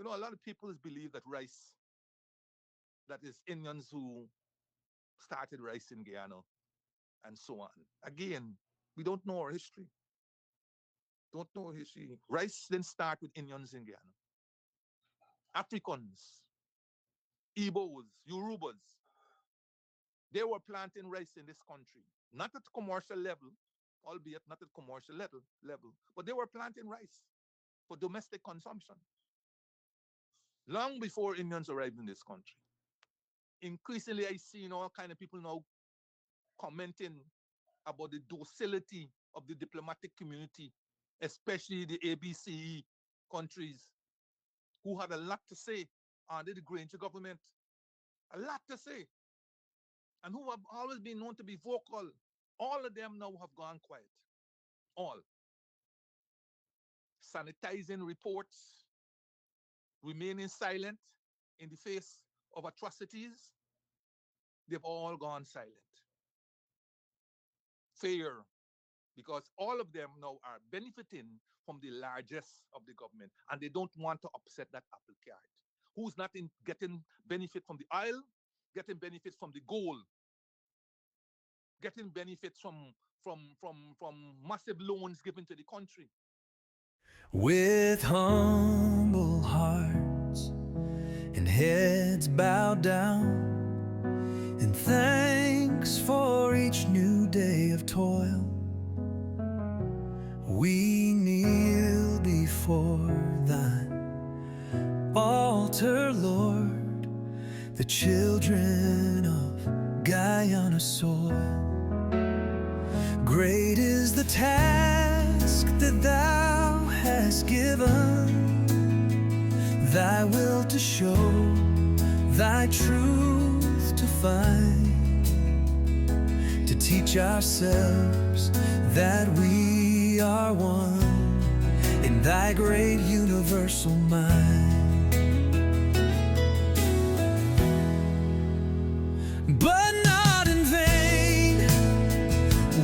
You know, a lot of people believe that rice, that is Indians who started rice in Guyana and so on. Again, we don't know our history. Don't know our history. Rice didn't start with Indians in Guyana. Africans, Igbos, Yorubas, they were planting rice in this country. Not at commercial level, albeit not at commercial level, but they were planting rice for domestic consumption long before Indians arrived in this country. Increasingly, I see all kind of people now commenting about the docility of the diplomatic community, especially the ABCE countries, who had a lot to say under the Grainger government, a lot to say, and who have always been known to be vocal. All of them now have gone quiet. All. Sanitizing reports, remaining silent in the face of atrocities, they've all gone silent. Fair, because all of them now are benefiting from the largesse of the government, and they don't want to upset that apple cart. Who's not in getting benefit from the oil, getting benefits from the gold, getting benefits from massive loans given to the country. With humble hearts and heads bowed down, and thanks for each new day of toil, we kneel before thine altar, Lord, the children of Guyana soil. Great is the task that thou hast given, thy will to show, thy truth to find, to teach ourselves that we are one in thy great universal mind. But not in vain,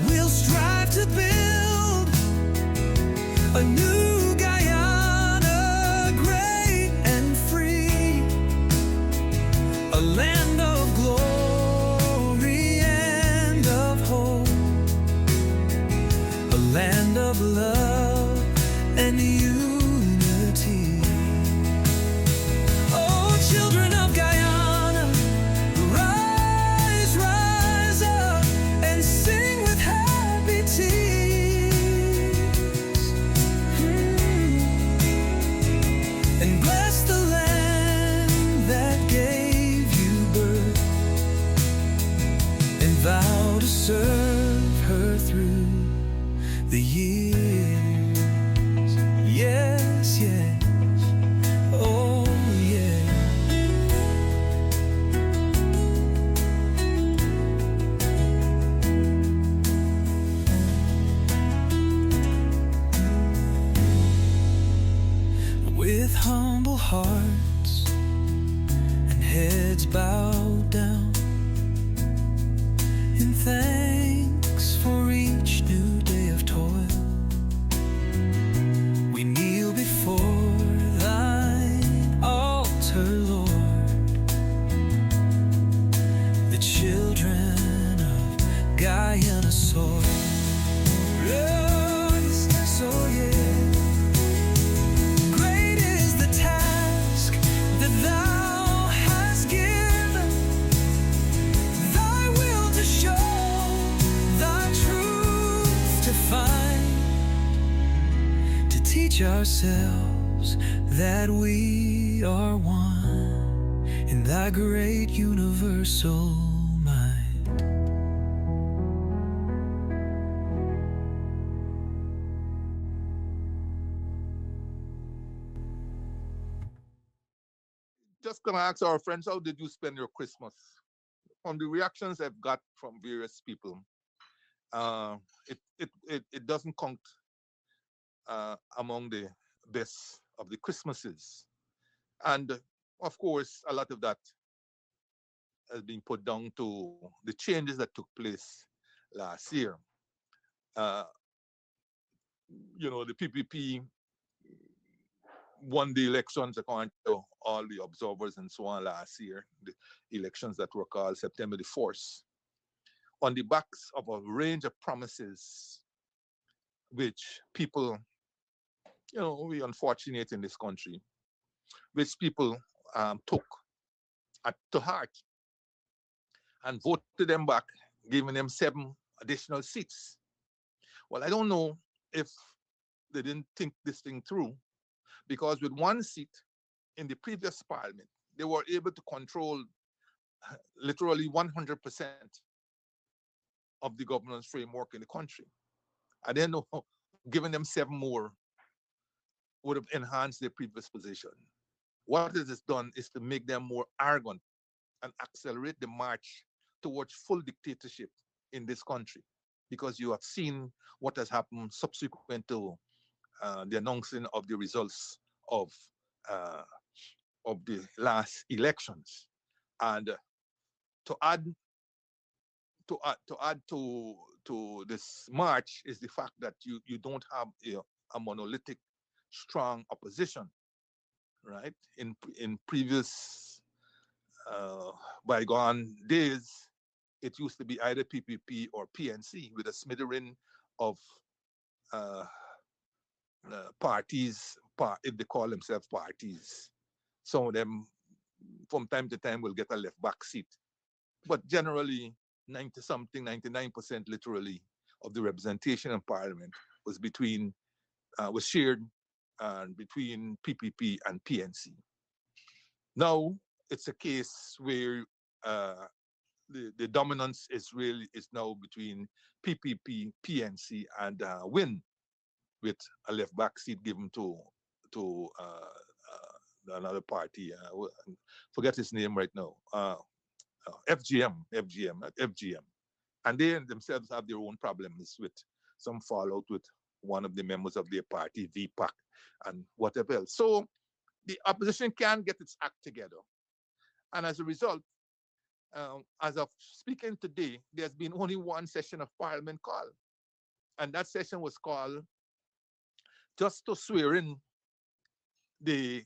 we'll strive to build a new Guyana, great and free, a land of glory and of hope, a land of love and unity. Oh, children of Guyana, rise, rise up and sing with happy tears, and bless the land that gave you birth, and vow to serve her through the years. Yes, yes, oh yeah. With humble hearts and heads bowed down, in thanks for each new day of toil, we kneel before thine altar, Lord, the children of Guyana soil. Yes, so yeah. Great is the task that thou hast given, thy will to show, thy truth to find, to teach ourselves that we are one in thy great universal mind. Just gonna ask our friends, how did you spend your Christmas? From the reactions I've got from various people, it doesn't count among the best of the Christmases. And of course, a lot of that has been put down to the changes that took place last year. Uh, the PPP won the elections according to all the observers and so on last year, the elections that were called September the 4th, on the backs of a range of promises which people, we unfortunate in this country, which people took to heart and voted them back, giving them 7 additional seats. Well, I don't know if they didn't think this thing through, because with 1 seat in the previous parliament, they were able to control literally 100% of the governance framework in the country. I didn't know giving them 7 more would have enhanced their previous position. What it has done is to make them more arrogant and accelerate the march towards full dictatorship in this country. Because you have seen what has happened subsequent to the announcing of the results of uh, the last elections. And to add to this march is the fact that you don't have a monolithic, strong opposition, right? In previous uh, bygone days, it used to be either PPP or PNC with a smattering of uh, parties, if they call themselves parties. Some of them, from time to time, will get a left back seat. But generally, 90 something, 99% literally of the representation in parliament was shared between PPP and PNC. Now, it's a case where uh, the dominance is now between PPP, PNC, and Win, with a left back seat given to another party. Forget his name right now. FGM, and they themselves have their own problems with some fallout with one of the members of their party, VPAC, and whatever else. So the opposition can get its act together, and as a result, as of speaking today, there's been only 1 session of Parliament called, and that session was called just to swear in the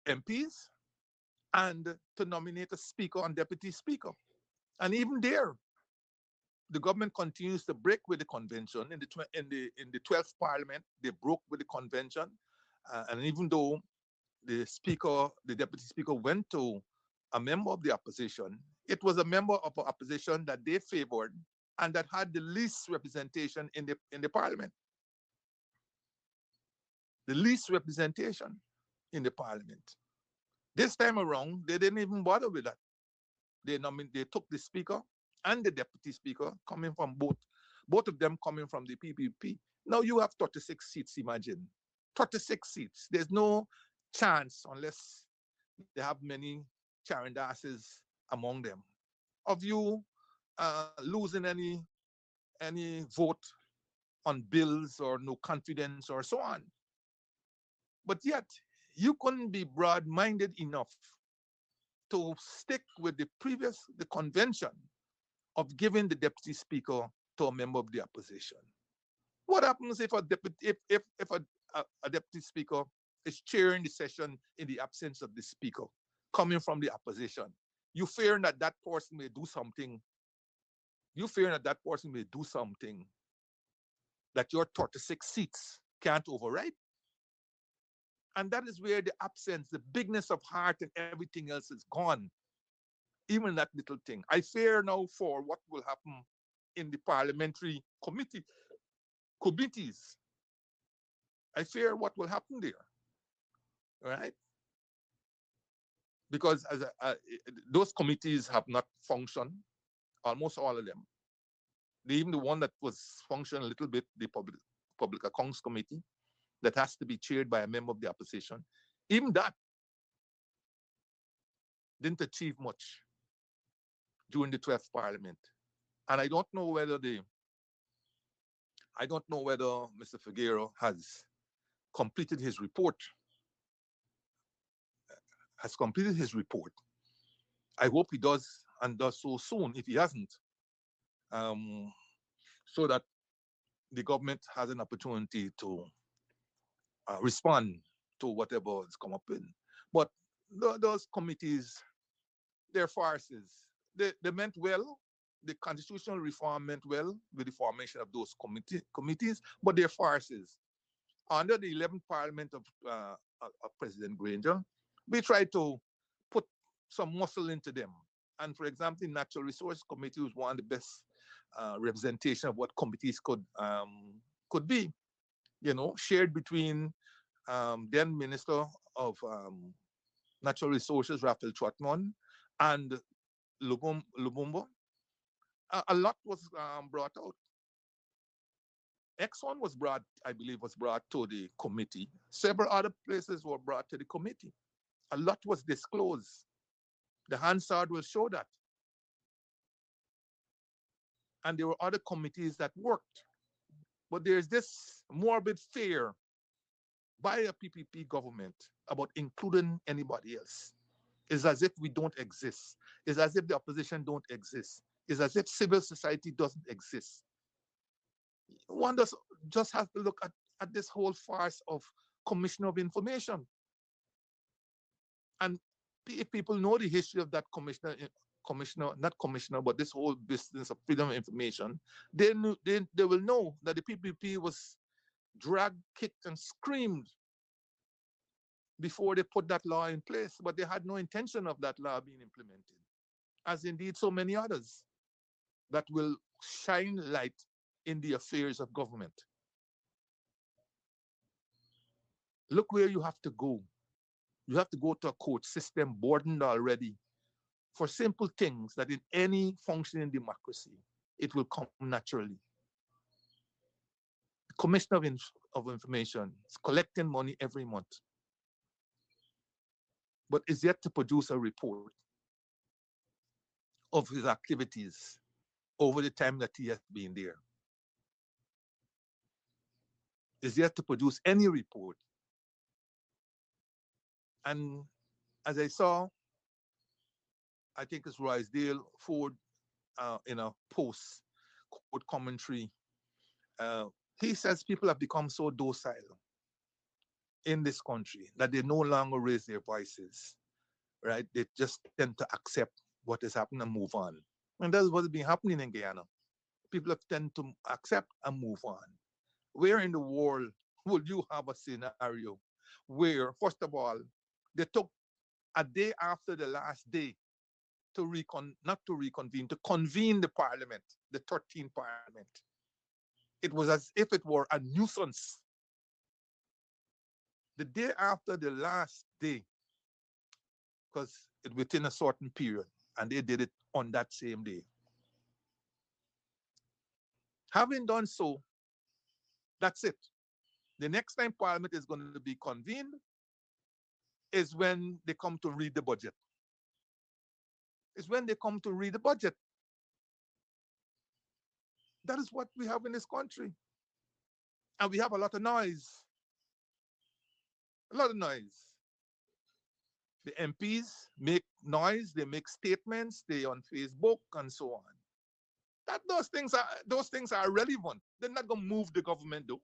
MPs and to nominate a speaker and deputy speaker. And even there, the government continues to break with the convention. In the 12th Parliament, they broke with the convention, and even though the deputy speaker, went to a member of the opposition, it was a member of the opposition that they favored and that had the least representation in the parliament. The least representation in the parliament. This time around, they didn't even bother with that. They took the speaker and the deputy speaker, coming from both of them coming from the PPP. Now you have 36 seats, imagine. 36 seats. There's no chance, unless they have many charandasses among them, of you losing any vote on bills or no confidence or so on. But yet, you couldn't be broad-minded enough to stick with the convention of giving the deputy speaker to a member of the opposition. What happens if a deputy if a deputy speaker is chairing the session in the absence of the speaker coming from the opposition? You fear that that person may do something. You fear that that person may do something that your 36 seats can't override. And that is where the absence, the bigness of heart and everything else is gone. Even that little thing. I fear now for what will happen in the parliamentary committees. I fear what will happen there, right? Because those committees have not functioned, almost all of them. Even the one that was functioning a little bit, the Public Accounts Committee, that has to be chaired by a member of the opposition, even that didn't achieve much during the 12th Parliament. And I don't know whether Mr. Figueroa completed his report, has completed his report. I hope he does, and does so soon if he hasn't, um, so that the government has an opportunity to respond to whatever has come up in. But those committees, they're farces. They meant well. The constitutional reform meant well with the formation of those committees, but they're farces. Under the 11th Parliament of President Grainger, we tried to put some muscle into them. And for example, the Natural Resource Committee was one of the best representation of what committees could be, shared between then Minister of Natural Resources, Raphael Trotman, and Lubumbo. A lot was brought out. Exxon was brought, I believe, was brought to the committee. Several other places were brought to the committee. A lot was disclosed. The Hansard will show that. And there were other committees that worked. But there's this morbid fear by a PPP government about including anybody else. It's as if we don't exist. It's as if the opposition don't exist. It's as if civil society doesn't exist. One does just have to look at this whole farce of Commissioner of Information. And if people know the history of that not commissioner, but this whole business of freedom of information, they will know that the PPP was dragged, kicked, and screamed before they put that law in place, but they had no intention of that law being implemented, as indeed so many others that will shine light in the affairs of government. Look where you have to go. You have to go to a court system burdened already for simple things that in any functioning democracy, it will come naturally. The Commissioner of Information is collecting money every month, but is yet to produce a report of his activities over the time that he has been there. Is yet to produce any report. And as I saw, I think it's Roysdale Ford in a post court commentary. Uh, he says people have become so docile in this country that they no longer raise their voices, right? They just tend to accept what is happening and move on. And that's what's been happening in Guyana. People have tend to accept and move on. Where in the world would you have a scenario where, first of all, they took a day after the last day to not to reconvene, to convene the parliament, the 13th parliament. It was as if it were a nuisance. The day after the last day, because it within a certain period, and they did it on that same day. Having done so, that's it. The next time parliament is going to be convened is when they come to read the budget. It's when they come to read the budget. That is what we have in this country. And we have a lot of noise. A lot of noise. The MPs make noise, they make statements, they on Facebook and so on. Those things are relevant. They're not gonna move the government though.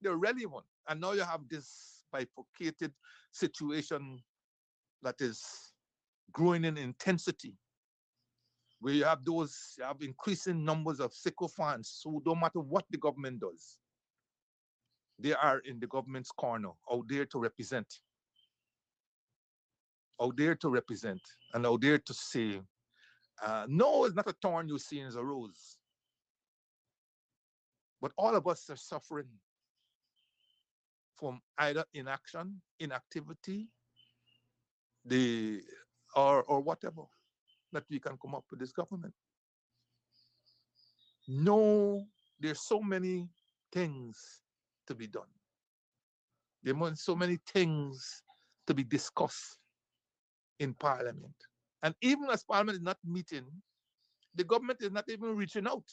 They're relevant. And now you have this bifurcated situation that is growing in intensity, where you have increasing numbers of sycophants who don't matter what the government does. They are in the government's corner, out there to represent, and out there to say, no, it's not a thorn you see, it's a rose. But all of us are suffering from either inaction, inactivity, or whatever that we can come up with this government. No, there's so many things to be done. There are so many things to be discussed in Parliament. And even as Parliament is not meeting, the government is not even reaching out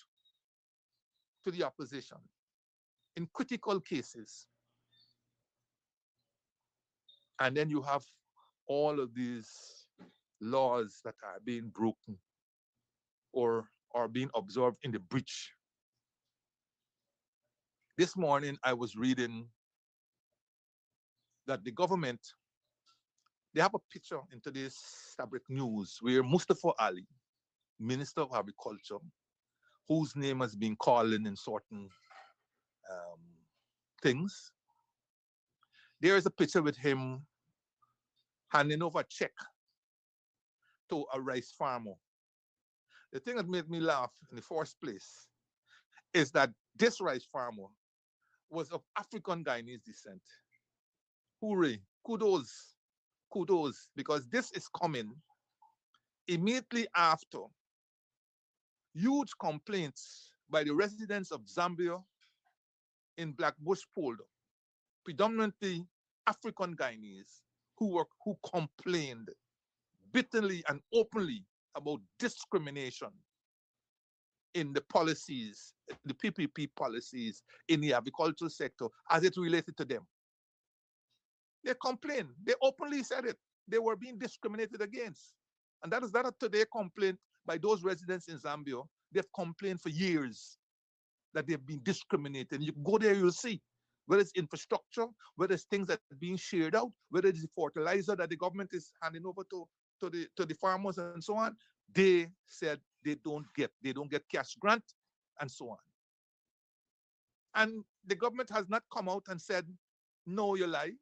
to the opposition in critical cases. And then you have all of these laws that are being broken or are being observed in the breach. This morning, I was reading that the government, they have a picture in today's fabric news where Mustafa Ali, Minister of Agriculture, whose name has been called in certain um, things, there is a picture with him handing over a check to a rice farmer. The thing that made me laugh in the first place is that this rice farmer was of African Guyanese descent. Hooray, kudos, kudos, because this is coming immediately after huge complaints by the residents of Zambia in Black Bush Polder, predominantly African Guyanese, who complained bitterly and openly about discrimination in the policies, the PPP policies in the agricultural sector as it related to them. They complained. They openly said it. They were being discriminated against. And that is not a today complaint by those residents in Zambia. They've complained for years that they've been discriminated. And you go there, you'll see whether it's infrastructure, whether it's things that are being shared out, whether it's the fertilizer that the government is handing over to the farmers and so on. They said they don't get cash grant and so on. And the government has not come out and said, no, you lie.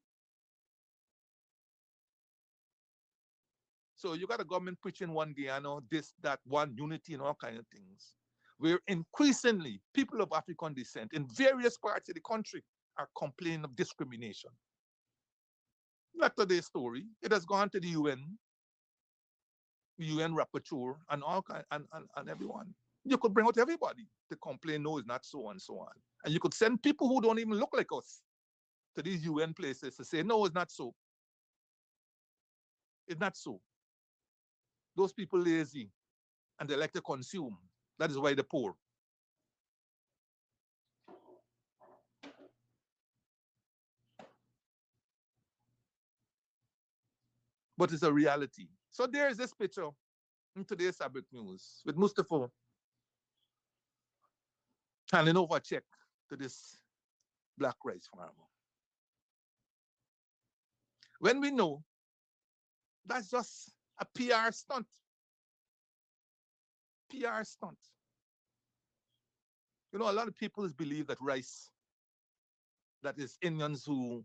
So you got a government preaching one Guyana, this, that, one unity, and all kinds of things. Where increasingly people of African descent in various parts of the country are complaining of discrimination. Not today's story. It has gone to the UN rapporteur, and all kind, and everyone. You could bring out everybody to complain, no, it's not so, and so on. And you could send people who don't even look like us to these UN places to say, no, it's not so. It's not so. Those people lazy and they like to consume. That is why they're poor. But it's a reality. So there is this picture in today's Sabbath News with Mustafa handing over a check to this black rice farmer. When we know that's just a PR stunt. PR stunt. You know, a lot of people believe that rice, that is Indians who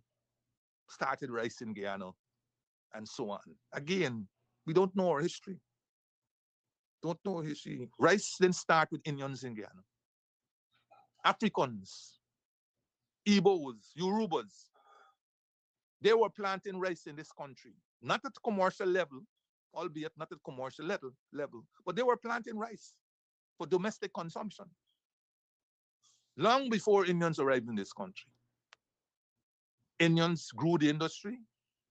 started rice in Guyana and so on. Again, we don't know our history. Don't know history. Rice didn't start with Indians in Guyana. Africans, Igbos, Yorubas, they were planting rice in this country. Not at commercial level, albeit not at commercial level, but they were planting rice for domestic consumption long before Indians arrived in this country. Indians grew the industry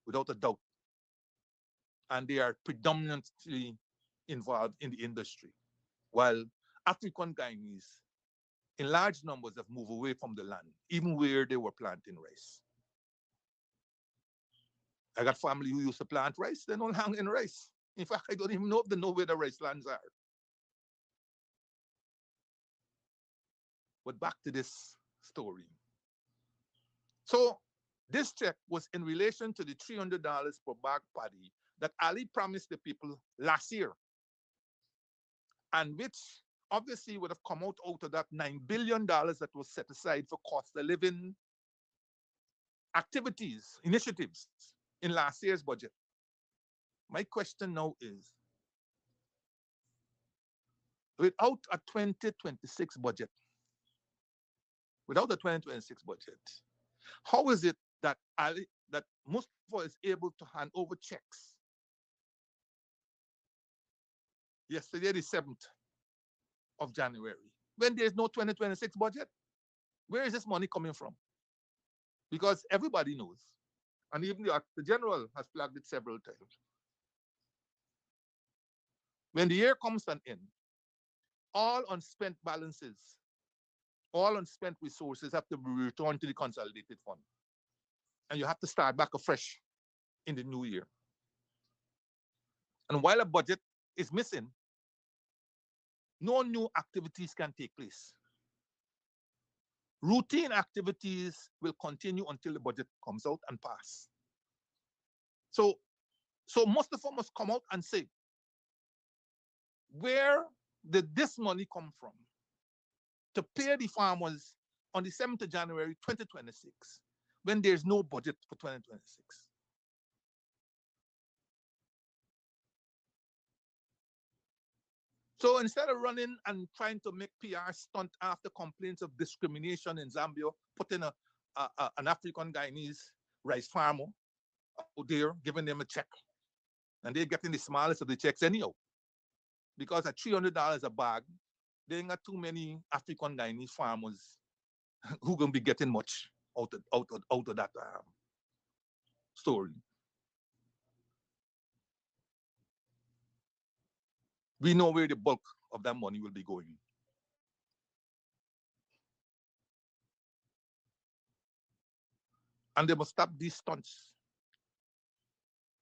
without a doubt, and they are predominantly involved in the industry, while African Guyanese, in large numbers, have moved away from the land, even where they were planting rice. I got family who used to plant rice, they don't hang in rice. In fact, I don't even know if they know where the rice lands are. But back to this story. So this check was in relation to the $300 per bag paddy that Ali promised the people last year, and which obviously would have come out of that $9 billion that was set aside for cost of living activities, initiatives in last year's budget. My question now is, without a 2026 budget, how is it that Mustafa is able to hand over checks yesterday, the 7th of January, when there's no 2026 budget? Where is this money coming from? Because everybody knows, and even the general has flagged it several times. When the year comes to an end, all unspent balances, all unspent resources have to be returned to the consolidated fund. And you have to start back afresh in the new year. And while a budget is missing, no new activities can take place. Routine activities will continue until the budget comes out and pass. So, so Mustafa must come out and say, where did this money come from to pay the farmers on the 7th of January 2026 when there's no budget for 2026? So instead of running and trying to make PR stunt after complaints of discrimination in Zambia, putting an African Guyanese rice farmer out there, giving them a check, and they're getting the smallest of the checks anyhow. Because at $300 a bag, there ain't got too many African Guyanese farmers who gonna be getting much out of that story. We know where the bulk of that money will be going. And they must stop these stunts.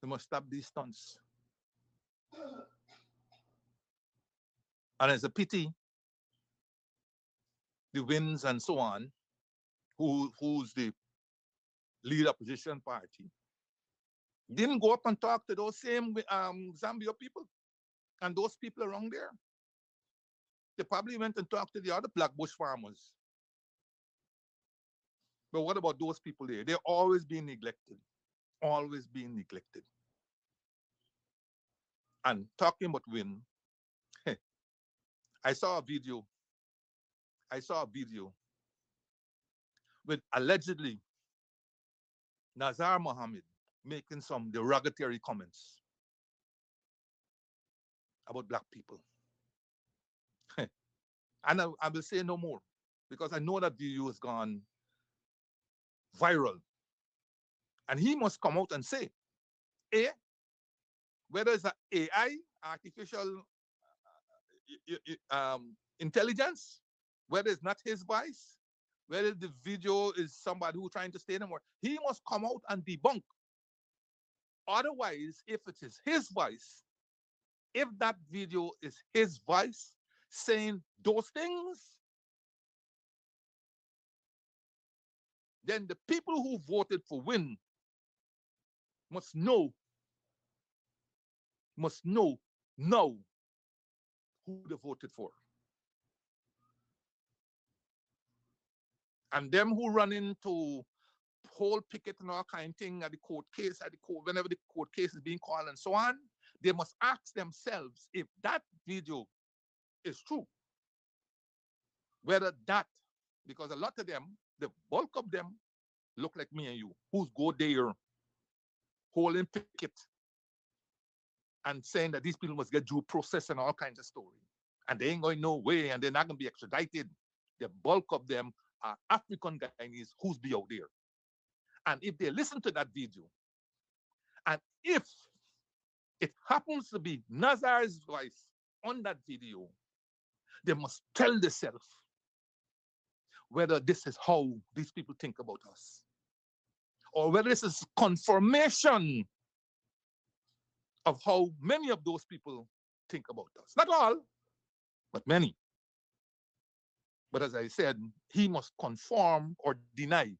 They must stop these stunts. And it's a pity the Wins and so on, who's the lead opposition party, didn't go up and talk to those same Zambia people and those people around there. They probably went and talked to the other black bush farmers. But what about those people there? They're always being neglected, always being neglected. And talking about Win, I saw a video. I saw a video with allegedly Nazar Mohammed making some derogatory comments about black people. And I will say no more because I know that video has gone viral. And he must come out and say, A, whether it's an AI, artificial intelligence, whether it's not his voice, whether the video is somebody who's trying to stay in more, he must come out and debunk. Otherwise, if it is his voice, if that video is his voice saying those things, then the people who voted for Win must know now who they voted for. And them who run into whole picket and all kind of thing at the court case, whenever the court case is being called and so on, they must ask themselves if that video is true. Whether that, because a lot of them, the bulk of them, look like me and you, who's go there holding picket and saying that these people must get due process and all kinds of story. And they ain't going no way, and they're not going to be extradited. The bulk of them are African Guyanese who's be out there. And if they listen to that video, and if it happens to be Nazar's voice on that video, they must tell themselves whether this is how these people think about us, or whether this is confirmation of how many of those people think about us. Not all, but many. But as I said, he must confirm or deny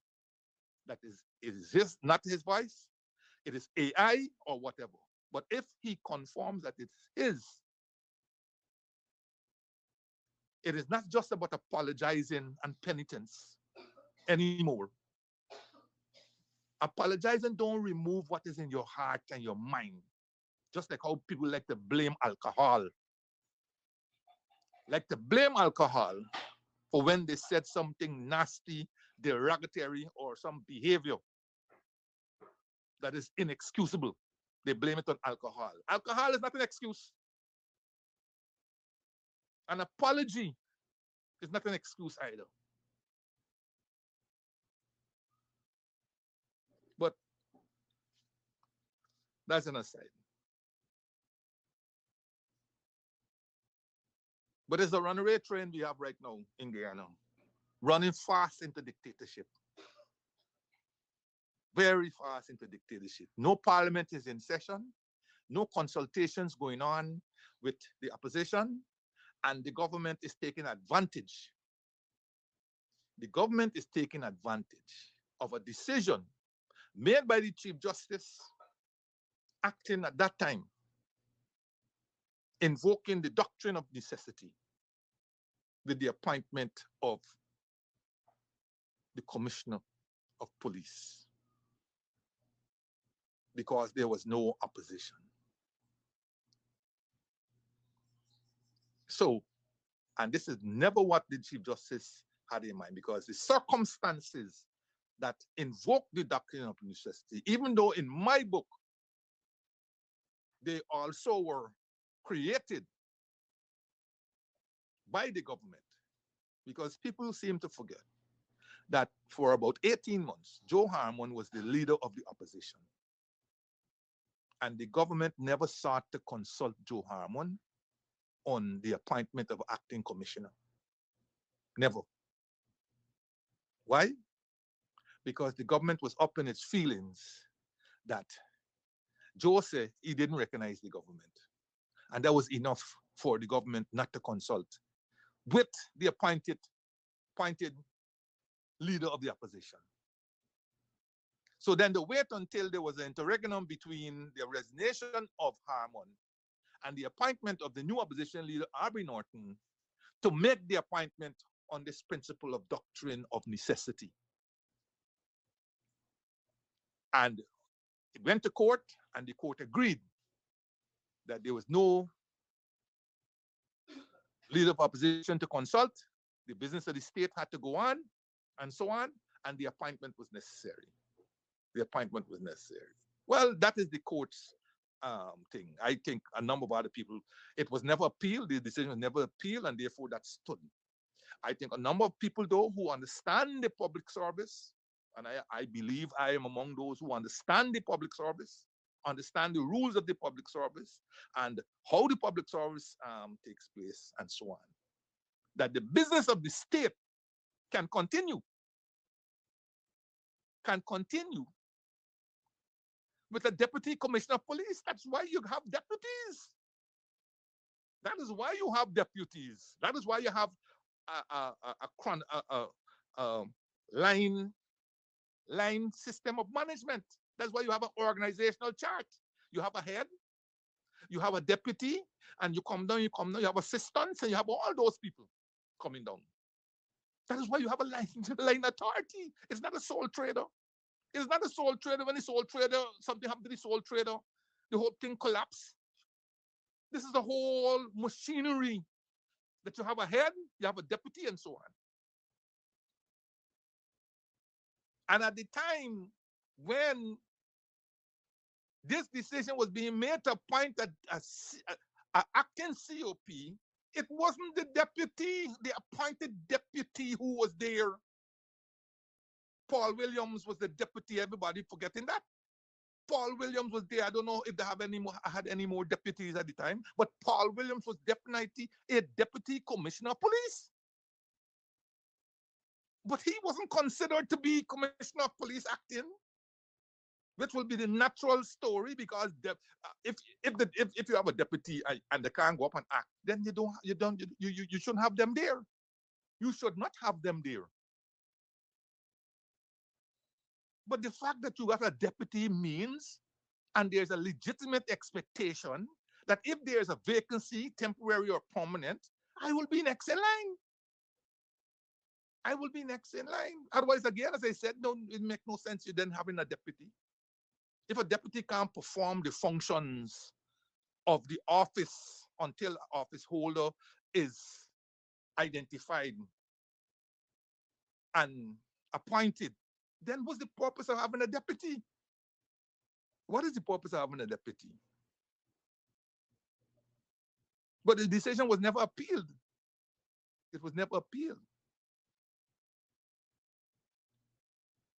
that is this not his voice, it is AI or whatever. But if he confirms that it's his, it is not just about apologizing and penitence anymore. Apologizing don't remove what is in your heart and your mind. Just like how people like to blame alcohol. Like to blame alcohol for when they said something nasty, derogatory, or some behavior that is inexcusable. They blame it on alcohol. Alcohol is not an excuse. An apology is not an excuse either. But that's an aside. But it's a runaway train we have right now in Guyana, running fast into dictatorship. Very fast into dictatorship. No parliament is in session, no consultations going on with the opposition, and the government is taking advantage. The government is taking advantage of a decision made by the Chief Justice acting at that time, invoking the doctrine of necessity with the appointment of the commissioner of police because there was no opposition. So, and this is never what the Chief Justice had in mind, because the circumstances that invoke the doctrine of necessity, even though in my book they also were created by the government, because people seem to forget that for about 18 months, Joe Harmon was the leader of the opposition. And the government never sought to consult Joe Harmon on the appointment of acting commissioner. Never. Why? Because the government was up in its feelings that Joe said he didn't recognize the government. And that was enough for the government not to consult with the appointed leader of the opposition. So then they wait until there was an interregnum between the resignation of Harmon and the appointment of the new opposition leader, R.B. Norton, to make the appointment on this principle of doctrine of necessity. And it went to court, and the court agreed that there was no leader of opposition to consult, the business of the state had to go on, and so on, and the appointment was necessary. The appointment was necessary. Well, that is the court's thing. I think a number of other people, it was never appealed, the decision was never appealed, and therefore that stood. I think a number of people, though, who understand the public service, and I believe I am among those who understand the public service, understand the rules of the public service, and how the public service takes place, and so on, that the business of the state can continue with a deputy commissioner of police. That's why you have deputies. That is why you have deputies. That is why you have a line system of management. That's why you have an organizational chart. You have a head, you have a deputy, and you come down, you have assistants, and you have all those people coming down. That is why you have a line authority. It's not a sole trader. It's not a sole trader. When the sole trader, something happened to the sole trader, the whole thing collapsed. This is the whole machinery that you have a head, you have a deputy, and so on. And at the time when this decision was being made to appoint an acting COP, it wasn't the deputy, the appointed deputy who was there. Paul Williams was the deputy, everybody forgetting that. Paul Williams was there. I don't know if they had any more deputies at the time, but Paul Williams was definitely a deputy commissioner of police. But he wasn't considered to be commissioner of police acting, which will be the natural story, because if you have a deputy and they can't go up and act, then you shouldn't have them there. You should not have them there. But the fact that you got a deputy means, and there's a legitimate expectation that if there's a vacancy, temporary or permanent, I will be next in line. I will be next in line. Otherwise, again, as I said, it makes no sense you then having a deputy. If a deputy can't perform the functions of the office until office holder is identified and appointed, then what's the purpose of having a deputy? What is the purpose of having a deputy? But the decision was never appealed. It was never appealed.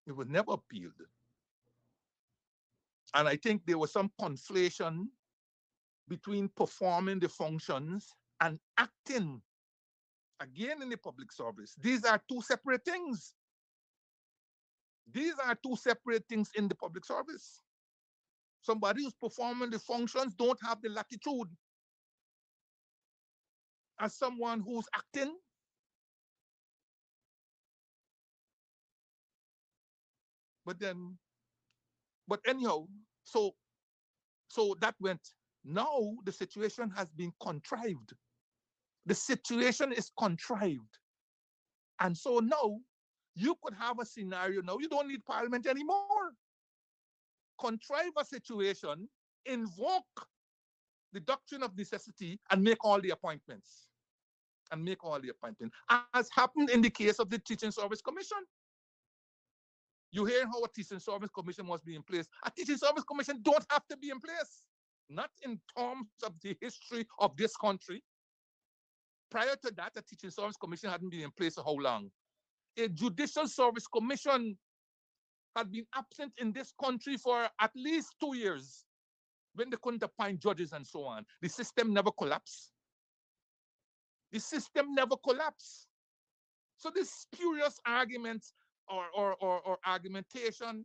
It was never appealed. And I think there was some conflation between performing the functions and acting, again, in the public service. These are two separate things. These are two separate things in the public service. Somebody who's performing the functions don't have the latitude as someone who's acting. But anyhow, so So that went. Now the situation has been contrived. The situation is contrived. And so now you could have a scenario now, you don't need parliament anymore. Contrive a situation, invoke the doctrine of necessity, and make all the appointments. And make all the appointments. As happened in the case of the Teaching Service Commission. You hear how a Teaching Service Commission must be in place. A Teaching Service Commission don't have to be in place. Not in terms of the history of this country. Prior to that, a Teaching Service Commission hadn't been in place for how long? A Judicial Service Commission had been absent in this country for at least 2 years when they couldn't appoint judges and so on. The system never collapsed. The system never collapsed. So this spurious arguments or argumentation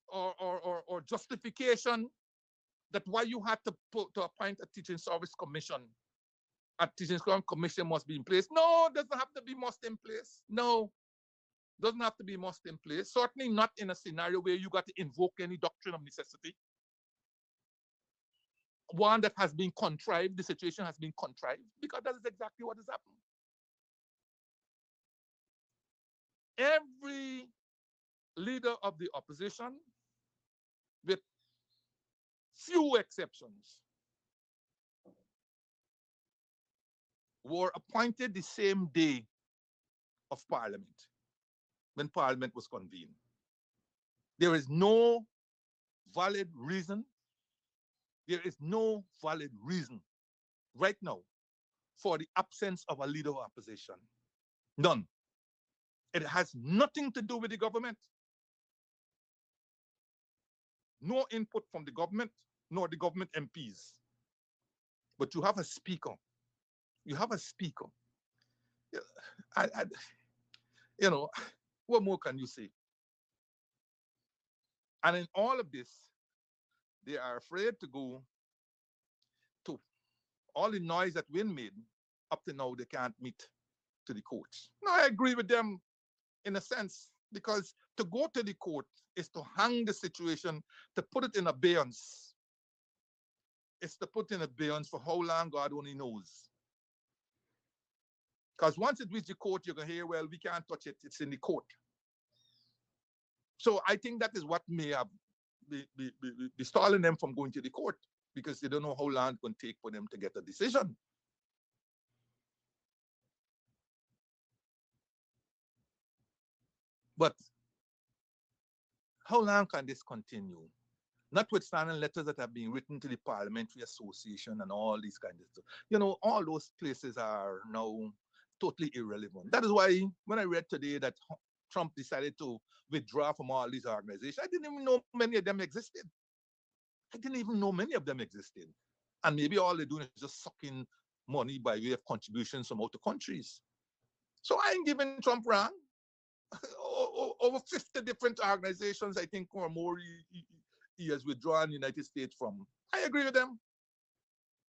or justification that why you had to appoint a Teaching Service Commission. A Teaching Service Commission must be in place. No, it doesn't have to be must in place. No, doesn't have to be must in place. Certainly not in a scenario where you got to invoke any doctrine of necessity. One that has been contrived, the situation has been contrived, because that is exactly what has happened. Every leader of the opposition, with few exceptions, were appointed the same day of Parliament, when Parliament was convened. There is no valid reason, right now for the absence of a leader of opposition. None. It has nothing to do with the government. No input from the government, nor the government MPs. But you have a speaker. You have a speaker. You know, what more can you say? And in all of this, they are afraid to go to all the noise that we made. Up to now, they can't meet to the courts. No, I agree with them in a sense, because to go to the court is to hang the situation, to put it in abeyance. It's to put in abeyance for how long God only knows. Because once it reaches the court, you're going to hear, well, we can't touch it. It's in the court. So I think that is what may have be stalling them from going to the court, because they don't know how long it's going to take for them to get a decision. But how long can this continue? Notwithstanding letters that have been written to the Parliamentary Association and all these kinds of stuff. You know, all those places are now totally irrelevant. That is why when I read today that Trump decided to withdraw from all these organizations, I didn't even know many of them existed. I didn't even know many of them existed. And maybe all they're doing is just sucking money by way of contributions from other countries. So I ain't giving Trump wrong. Over 50 different organizations, I think, or more, he has withdrawn the United States from. I agree with them.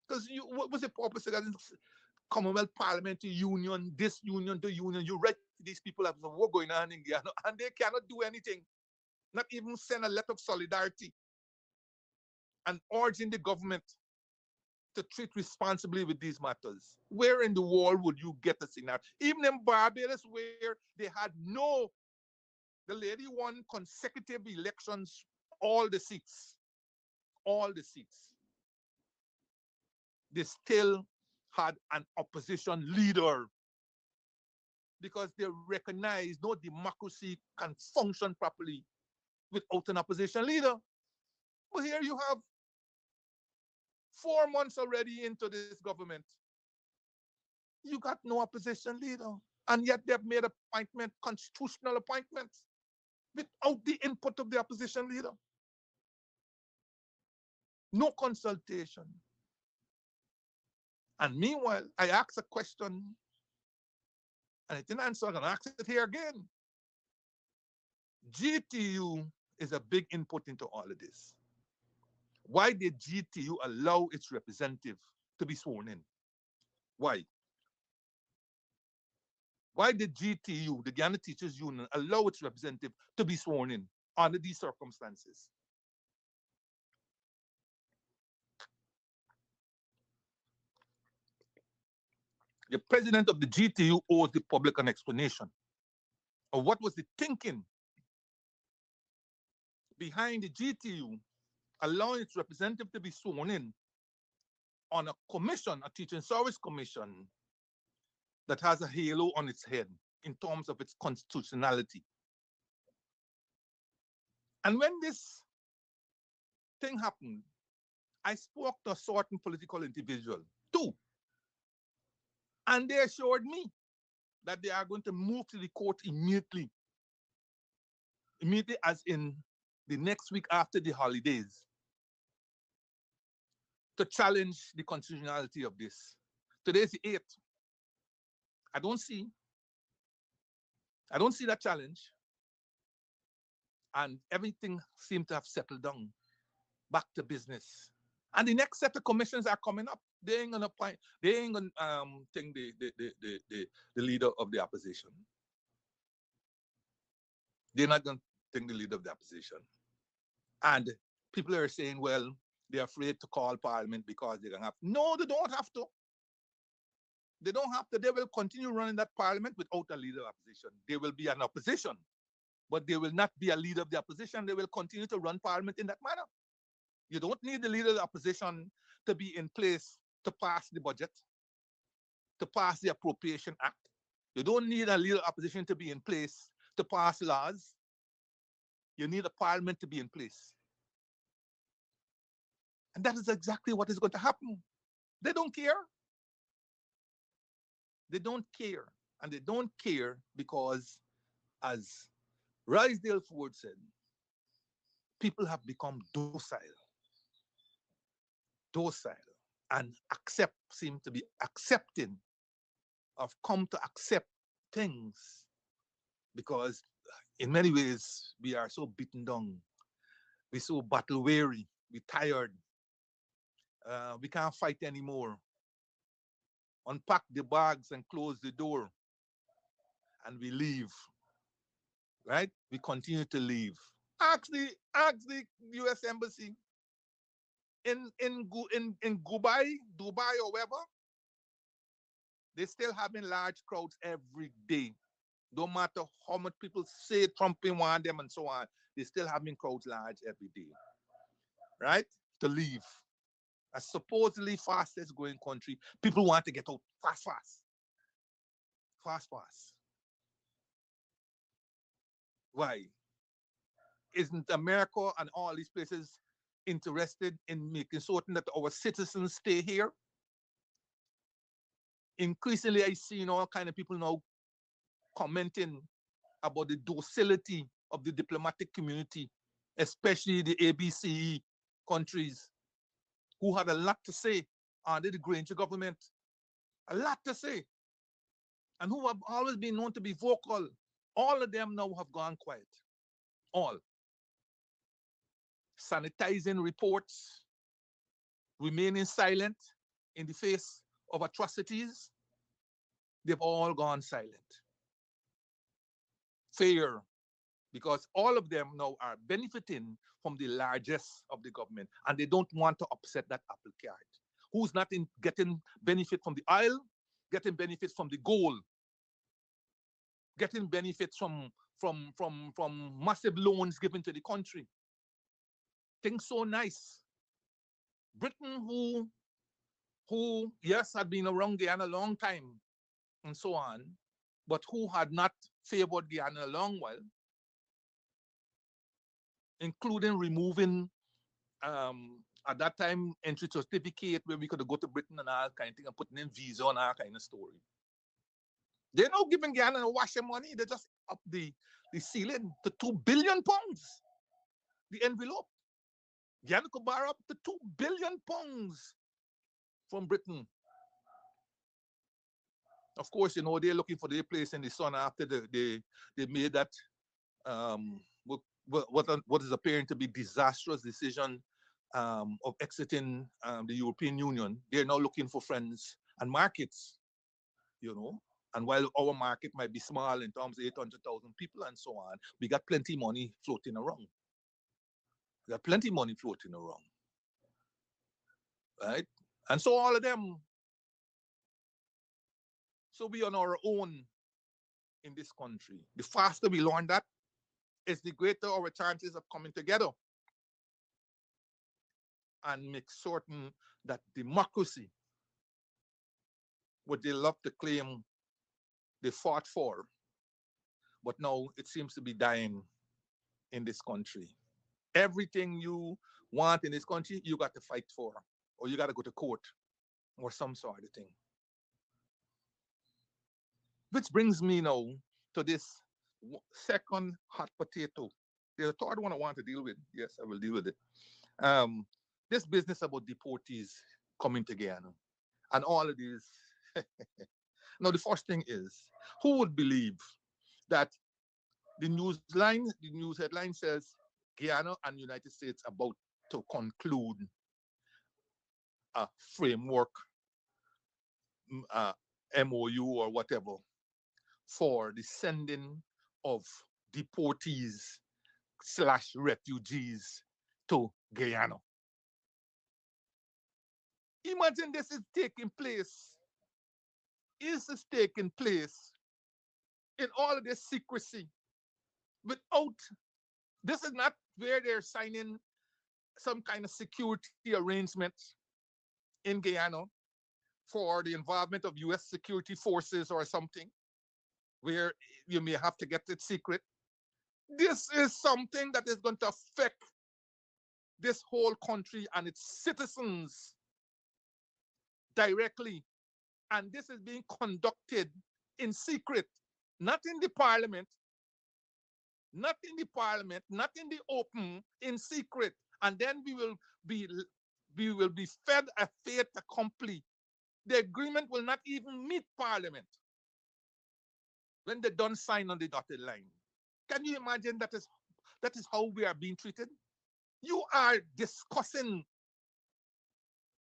Because what was the purpose of that? Commonwealth Parliamentary Union, this union, the union, you write to these people have a war going on in Guyana, and they cannot do anything. Not even send a letter of solidarity and urging the government to treat responsibly with these matters. Where in the world would you get a scenario? Even in Barbados, where they had the lady won consecutive elections, all the seats. They still had an opposition leader, because they recognize no democracy can function properly without an opposition leader. But here you have 4 months already into this government. You got no opposition leader. And yet they've made constitutional appointments, without the input of the opposition leader. No consultation. And meanwhile, I asked a question, and I didn't answer. I'm going to ask it here again. GTU is a big input into all of this. Why did GTU allow its representative to be sworn in? Why? Why did GTU, the Guyana Teachers Union, allow its representative to be sworn in under these circumstances? The president of the GTU owes the public an explanation of what was the thinking behind the GTU allowing its representative to be sworn in on a commission, a teaching service commission, that has a halo on its head in terms of its constitutionality. And when this thing happened, I spoke to a certain political individual too. And they assured me that they are going to move to the court immediately. Immediately, as in the next week after the holidays, to challenge the constitutionality of this. Today's the 8th. I don't see that challenge. And everything seemed to have settled down, back to business. And the next set of commissions are coming up. They ain't gonna point, they ain't gonna think the leader of the opposition. They're not gonna think the leader of the opposition. And people are saying, well, they're afraid to call parliament because they're gonna have. No, they don't have to. They don't have to. They will continue running that parliament without a leader of opposition. There will be an opposition, but there will not be a leader of the opposition. They will continue to run parliament in that manner. You don't need the leader of the opposition to be in place to pass the budget, to pass the Appropriation Act. You don't need a leader of opposition to be in place to pass laws. You need a parliament to be in place. And that is exactly what is going to happen. They don't care. They don't care. And they don't care because, as Rysdale Ford said, people have become docile, and seem to be accepting, have come to accept things because in many ways we are so beaten down, we're so battle weary, we're tired, we can't fight anymore. Unpack the bags and close the door, and we leave. Right? We continue to leave. Ask the U.S. Embassy in Dubai or wherever. They're still having large crowds every day. No matter how much people say Trump want them and so on, they're still having crowds large every day. Right? To leave. A supposedly fastest growing country, people want to get out fast. Why? Isn't America and all these places interested in making certain that our citizens stay here? Increasingly, I see all kind of people now commenting about the docility of the diplomatic community, especially the ABCE countries, who had a lot to say under the Grainger government, a lot to say, and who have always been known to be vocal. All of them now have gone quiet. All. Sanitizing reports, remaining silent in the face of atrocities, they've all gone silent. Fair, because all of them now are benefiting from the largesse of the government, and they don't want to upset that apple cart. Who's not getting benefit from the oil, getting benefits from the gold, getting benefits from massive loans given to the country. Things so nice. Britain, who yes, had been around Guyana a long time and so on, but who had not favored Guyana a long while, including removing at that time entry certificate where we could go to Britain and all kind of thing and putting in visa and all kind of story. They're now giving Guyana a wash of money. They just up the ceiling to £2 billion. The envelope. Guyana could borrow up to £2 billion from Britain. Of course, they're looking for their place in the sun after they made that what is appearing to be disastrous decision of exiting the European Union. They're now looking for friends and markets, And while our market might be small in terms of 800,000 people and so on, we got plenty of money floating around. Right? And so all of them So we on our own in this country. The faster we learn that, is the greater our chances of coming together and make certain that democracy, what they love to claim they fought for, but now it seems to be dying in this country. Everything you want in this country, you got to fight for, or you got to go to court, or some sort of thing. Which brings me now to this second hot potato. The third one I want to deal with. Yes, I will deal with it. Um, this business about deportees coming together and all of these. Now, the first thing is, who would believe that the news headline says Guyana and United States about to conclude a framework, uh, MOU or whatever, for the sending of deportees slash refugees to Guyana. Imagine this is taking place. This is taking place in all of this secrecy without, this is not where they're signing some kind of security arrangement in Guyana for the involvement of US security forces or something where you may have to get it secret. This is something that is going to affect this whole country and its citizens directly. And this is being conducted in secret, not in the parliament, not in the parliament, not in the open, in secret. And then be we will be fed a fait accompli. The agreement will not even meet parliament when they don't sign on the dotted line. Can you imagine that is how we are being treated? You are discussing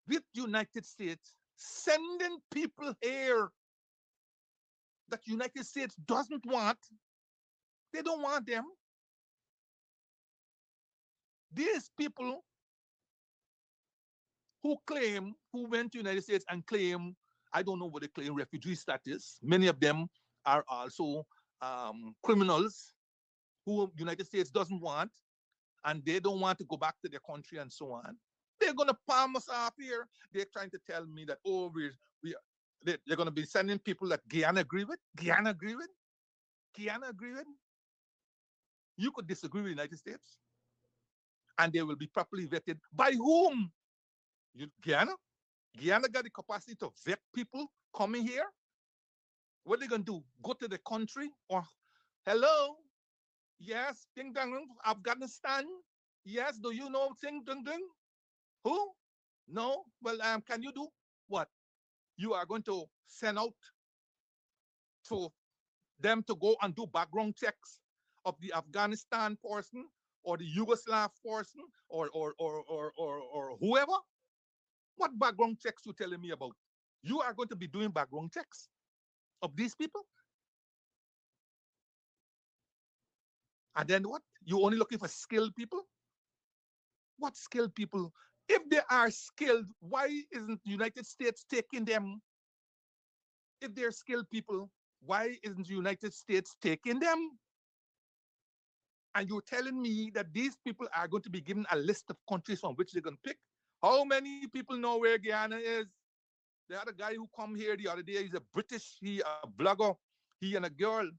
with United States sending people here that United States doesn't want. They don't want them. These people who went to United States and claim, I don't know what they claim, refugee status. Many of them are also criminals who United States doesn't want, and they don't want to go back to their country and so on. They're going to palm us off here. They're trying to tell me that, oh, they're going to be sending people that Guyana agree with. Guyana agree with? Guyana agree with? You could disagree with the United States, and they will be properly vetted. By whom? Guyana? Guyana got the capacity to vet people coming here? What are they going to do? Go to the country? Or, hello? Yes, ding dong, Afghanistan? Yes, do you know ding dong dong? Who? No? Well, can you do what? You are going to send out to them to go and do background checks of the Afghanistan person or the Yugoslav person or whoever? What background checks you telling me about? You are going to be doing background checks of these people? And then what? You only looking for skilled people? What skilled people? If they are skilled, why isn't the United States taking them? If they're skilled people, why isn't the United States taking them? And you're telling me that these people are going to be given a list of countries from which they're going to pick? How many people know where Guyana is? They had a guy who come here the other day. He's a British, a blogger. He and a girl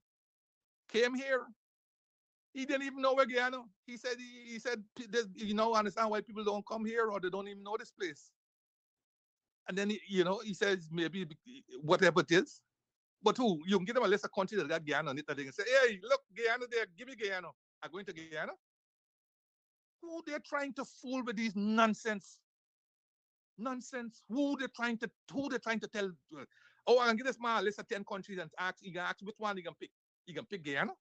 came here. He didn't even know where Guyana. He said, understand why people don't come here or they don't even know this place. And then he says maybe whatever it is. But who? You can give them a list of countries that got Guyana on it, and they can say, hey, look, Guyana there, give me Guyana. I'm going to Guyana. Who they're trying to fool with these nonsense? Who they're trying to tell? Oh, I can give this man a list of 10 countries and he can ask which one he can pick. He can pick Guyana.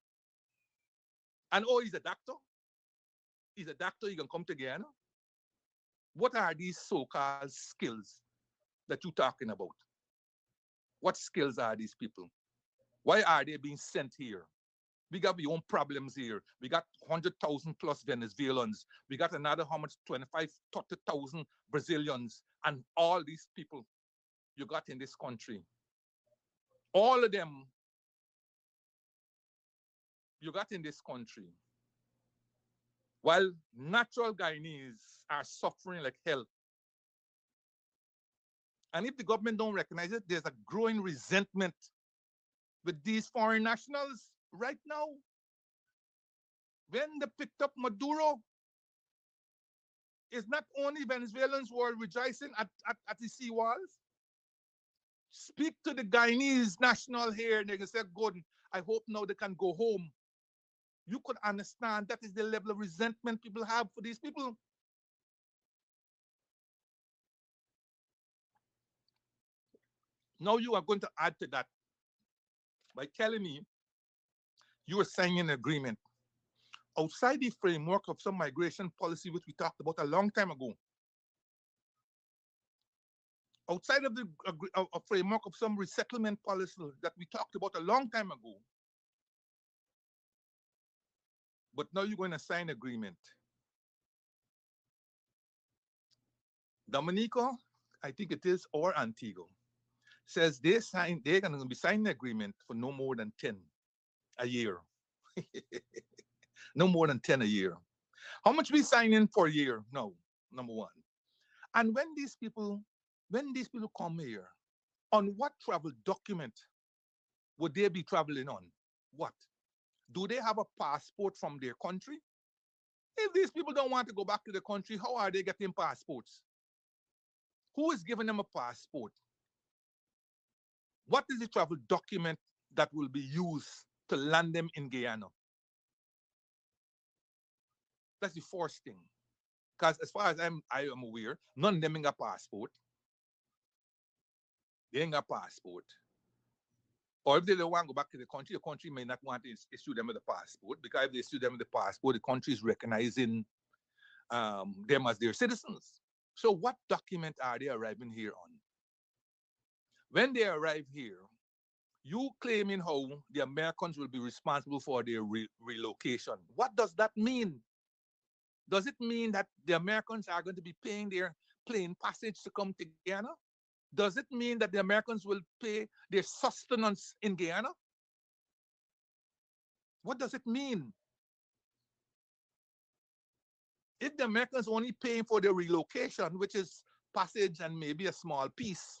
And oh, he's a doctor. He can come to Guyana. What are these so-called skills that you're talking about? What skills are these people? Why are they being sent here? We got our own problems here. We got 100,000 plus Venezuelans. We got another how much? 25, 30,000 Brazilians. And all these people you got in this country. All of them you got in this country, while natural Guyanese are suffering like hell. And if the government don't recognize it, there's a growing resentment with these foreign nationals right now. When they picked up Maduro, it's not only Venezuelans who are rejoicing at the sea walls. Speak to the Guyanese national here, and they can say, good, I hope now they can go home. You could understand that is the level of resentment people have for these people. Now you are going to add to that by telling me you are signing an agreement outside the framework of some migration policy which we talked about a long time ago. Outside of the framework of some resettlement policy that we talked about a long time ago. But now you're going to sign agreement. Dominica, I think it is, or Antigua, says they're going to be signing an agreement for no more than 10 a year. No more than 10 a year. How much we sign in for a year? No, number one. And when these people come here, on what travel document would they be traveling on? What? Do they have a passport from their country? If these people don't want to go back to the country, how are they getting passports? Who is giving them a passport? What is the travel document that will be used to land them in Guyana? That's the first thing. Because as far as I am aware, none of them ain't got passport. They ain't got passport. Or if they don't want to go back to the country may not want to issue them with a passport, because if they issue them with a passport, the country is recognizing them as their citizens. So what document are they arriving here on? When they arrive here, you claiming how the Americans will be responsible for their relocation. What does that mean? Does it mean that the Americans are going to be paying their plane passage to come to Guyana? Does it mean that the Americans will pay their sustenance in Guyana? What does it mean? If the Americans only paying for their relocation, which is passage and maybe a small piece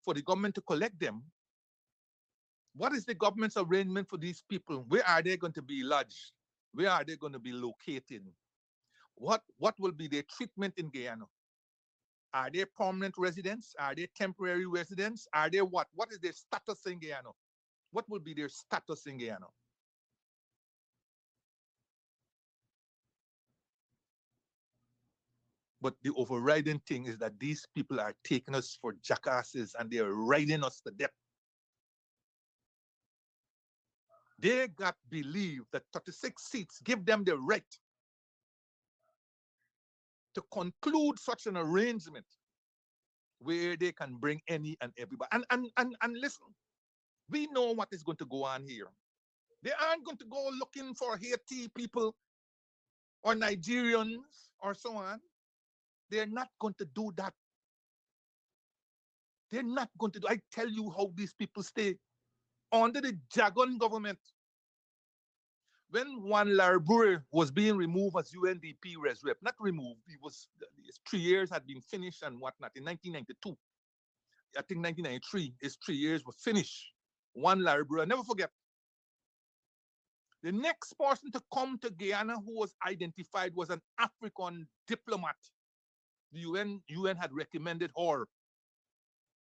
for the government to collect them, what is the government's arrangement for these people? Where are they going to be lodged? Where are they going to be located? What will be their treatment in Guyana? Are they permanent residents? Are they temporary residents? Are they what? What is their status in Guyana? What will be their status in Guyana? But the overriding thing is that these people are taking us for jackasses and they're riding us to death. They got believed that 36 seats give them the right to conclude such an arrangement where they can bring any and everybody. And listen, we know what is going to go on here. They aren't going to go looking for Haiti people or Nigerians or so on. They're not going to do that. They're not going to do. I tell you how these people stay under the Jagan government. When Juan Larbure was being removed as UNDP res rep, not removed, he was 3 years had been finished and whatnot in 1992. I think 1993, his 3 years were finished. Juan Larbure, never forget. The next person to come to Guyana who was identified was an African diplomat. The UN had recommended her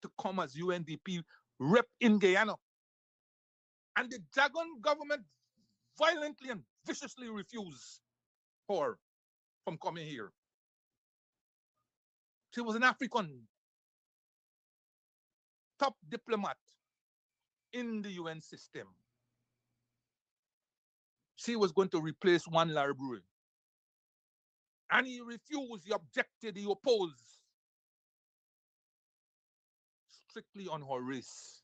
to come as UNDP rep in Guyana. And the Jagan government violently and viciously refused her from coming here. She was an African top diplomat in the UN system. She was going to replace Juan Larbure. And he refused, he objected, he opposed. Strictly on her race.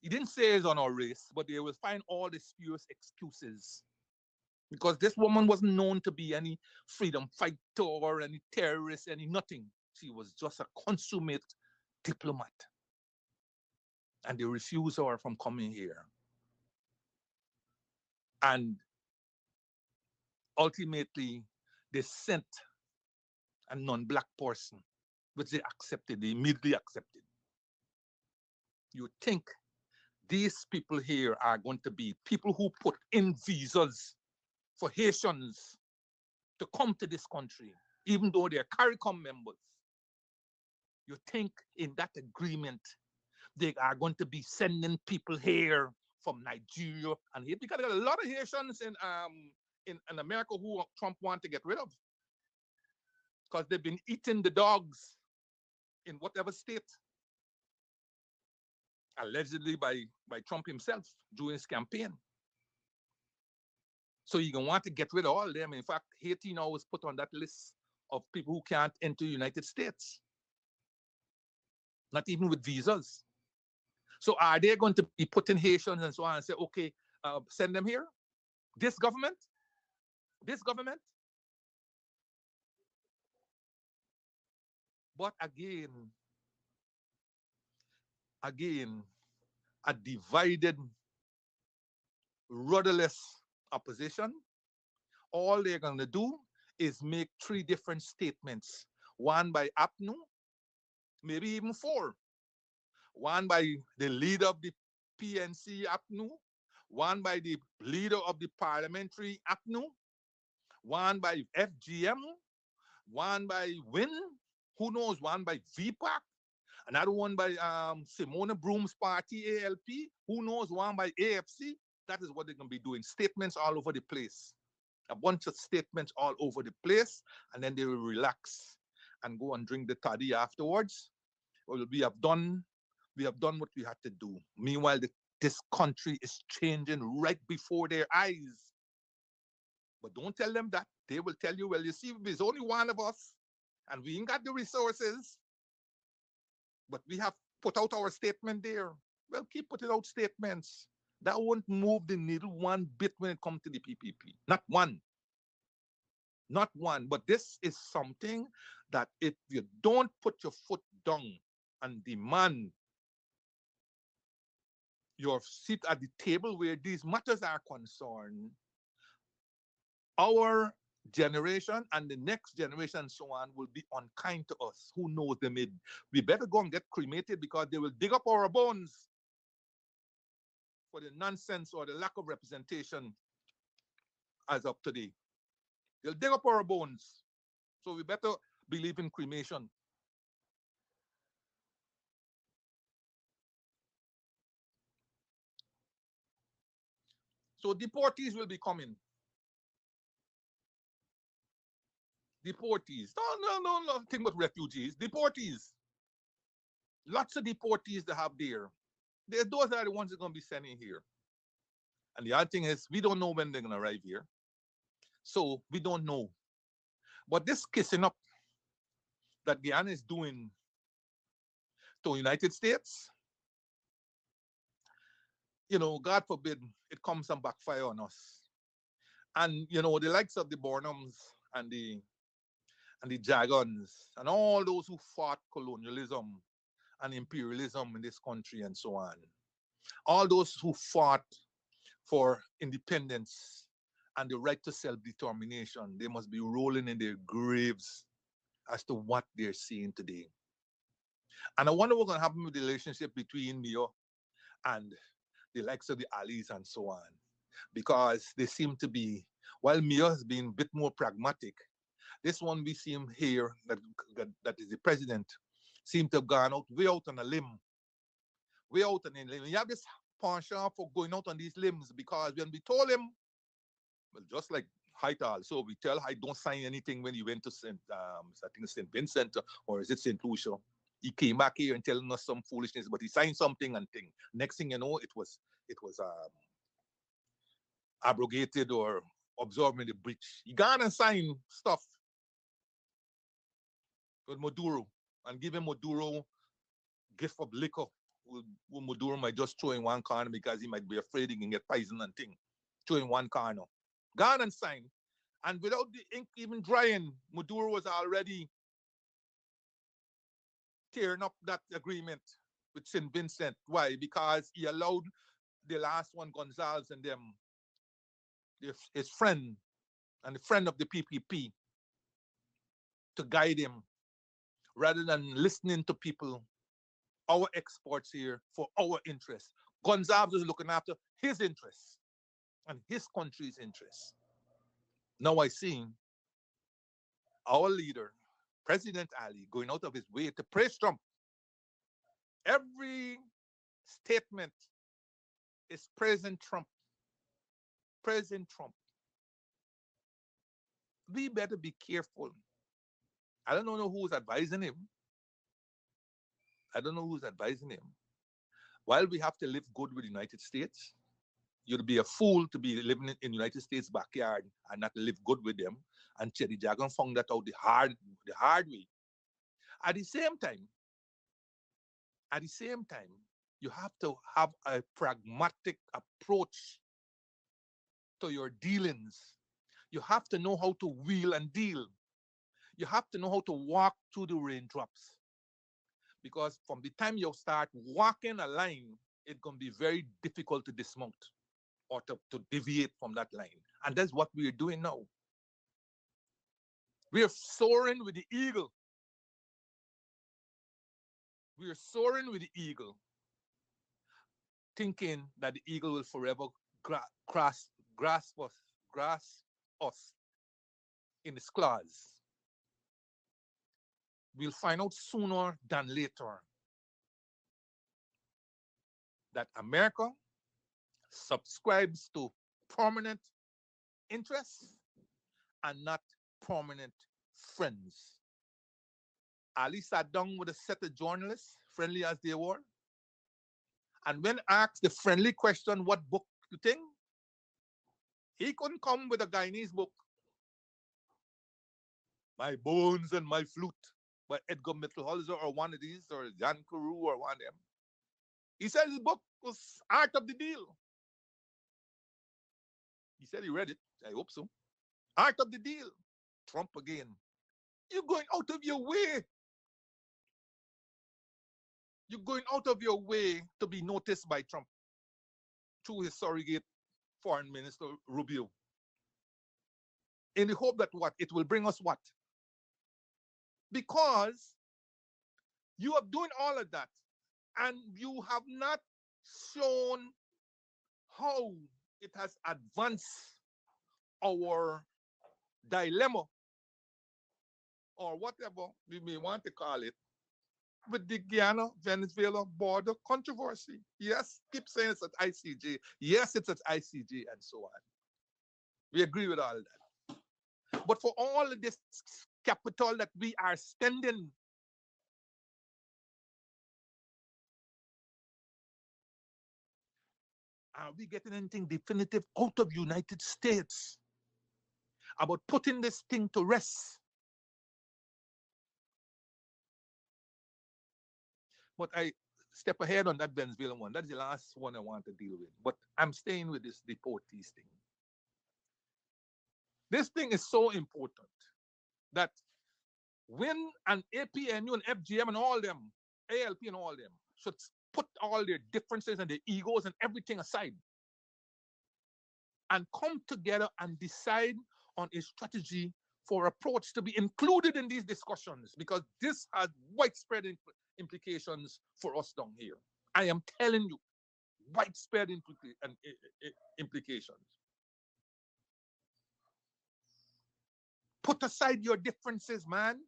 He didn't say it's on her race, but they will find all the spurious excuses. Because this woman wasn't known to be any freedom fighter or any terrorist, any nothing. She was just a consummate diplomat. and they refuse her from coming here. And ultimately, they sent a non-black person, which they accepted, they immediately accepted. You think these people here are going to be people who put in visas for Haitians to come to this country, even though they're CARICOM members. You think in that agreement they are going to be sending people here from Nigeria and here, because there are a lot of Haitians in America who Trump want to get rid of, because they've been eating the dogs in whatever state, allegedly by Trump himself during his campaign. So you're going to want to get rid of all of them. In fact, Haiti now was put on that list of people who can't enter the United States, not even with visas. So are they going to be putting Haitians and so on and say, okay, send them here? This government? This government? But again, a divided, rudderless opposition, all they're going to do is make 3 different statements. One by APNU, maybe even 4. One by the leader of the PNC APNU, one by the leader of the parliamentary APNU, one by FGM, one by WIN, who knows, one by VPAC, another one by Simona Broom's party, ALP, who knows, one by AFC. That is what they're going to be doing. Statements all over the place. A bunch of statements all over the place, and then they will relax and go and drink the toddy afterwards. Well, we have done what we had to do. Meanwhile, this country is changing right before their eyes. But don't tell them that. They will tell you, well, you see, there's only one of us, and we ain't got the resources, but we have put out our statement there. Well, keep putting out statements. That won't move the needle one bit when it comes to the PPP. Not one. Not one. But this is something that if you don't put your foot down and demand your seat at the table where these matters are concerned, our generation and the next generation and so on will be unkind to us. Who knows, we better go and get cremated, because they will dig up our bones for the nonsense or the lack of representation as of today. They'll dig up our bones. So we better believe in cremation. So deportees will be coming. Deportees. No, nothing but refugees. Deportees. Lots of deportees they have there. Those are the ones they're going to be sending here. And the other thing is, we don't know when they're going to arrive here. So we don't know. But this kissing up that Guyana is doing to the United States, God forbid it comes and backfire on us. And, the likes of the Burnhams and the Jagons and all those who fought colonialism and imperialism in this country and so on, all those who fought for independence and the right to self-determination, they must be rolling in their graves as to what they're seeing today. And I wonder what's going to happen with the relationship between Mio and the likes of the allies and so on, because they seem to be, while Mio has been a bit more pragmatic, this one we see him here, that is the president, seem to have gone out way out on a limb. Way out on a limb. You have this penchant for going out on these limbs, because when we told him, well, just like Haital, so we tell Hait don't sign anything when he went to I think St. Vincent, or is it St. Lucia? He came back here and telling us some foolishness, but he signed something and thing. Next thing you know, it was abrogated or absorbed in the breach. He gone and signed stuff with Maduro and give him Maduro gift of liquor. Who Maduro might just throw in one corner because he might be afraid he can get poison and thing. Throw in one corner. Gone and signed. And without the ink even drying, Maduro was already tearing up that agreement with St. Vincent. Why? Because he allowed the last one, Gonzalez, and them, his friend and the friend of the PPP, to guide him rather than listening to people, our exports here, for our interests. Gonzalez is looking after his interests and his country's interests. Now I see our leader, President Ali, going out of his way to praise Trump. Every statement is President Trump. President Trump. We better be careful. I don't know who's advising him. I don't know who's advising him. While we have to live good with the United States, you'd be a fool to be living in the United States backyard and not live good with them. And Cherry Jagan found that out the hard way. At the same time, you have to have a pragmatic approach to your dealings. You have to know how to wheel and deal. You have to know how to walk through the raindrops. Because from the time you start walking a line, it's going to be very difficult to dismount or to deviate from that line. And that's what we're doing now. We are soaring with the eagle. We are soaring with the eagle, thinking that the eagle will forever grasp us in its claws. We'll find out sooner than later that America subscribes to prominent interests and not prominent friends. Ali sat down with a set of journalists, friendly as they were, and when asked the friendly question, what book you think? He couldn't come with a Guyanese book, My Bones and My Flute, by Edgar Mittelholzer or one of these, or Jan Carew or one of them. He said his book was Art of the Deal. He said he read it. I hope so. Art of the Deal. Trump again. You're going out of your way. You're going out of your way to be noticed by Trump through his surrogate foreign minister, Rubio. In the hope that what? It will bring us what? Because you are doing all of that and you have not shown how it has advanced our dilemma, or whatever we may want to call it, with the Guyana-Venezuela border controversy. Yes, keep saying it's at ICJ. Yes, it's at ICJ and so on. We agree with all that. But for all of this capital that we are spending, are we getting anything definitive out of United States about putting this thing to rest? But I step ahead on that Venezuelan one. That's the last one I want to deal with. But I'm staying with this deportees thing. This thing is so important that when an APNU and FGM and all them, ALP and all them, should put all their differences and their egos and everything aside and come together and decide on a strategy for approach to be included in these discussions, because this has widespread implications for us down here. I am telling you, widespread implications. Put aside your differences, man.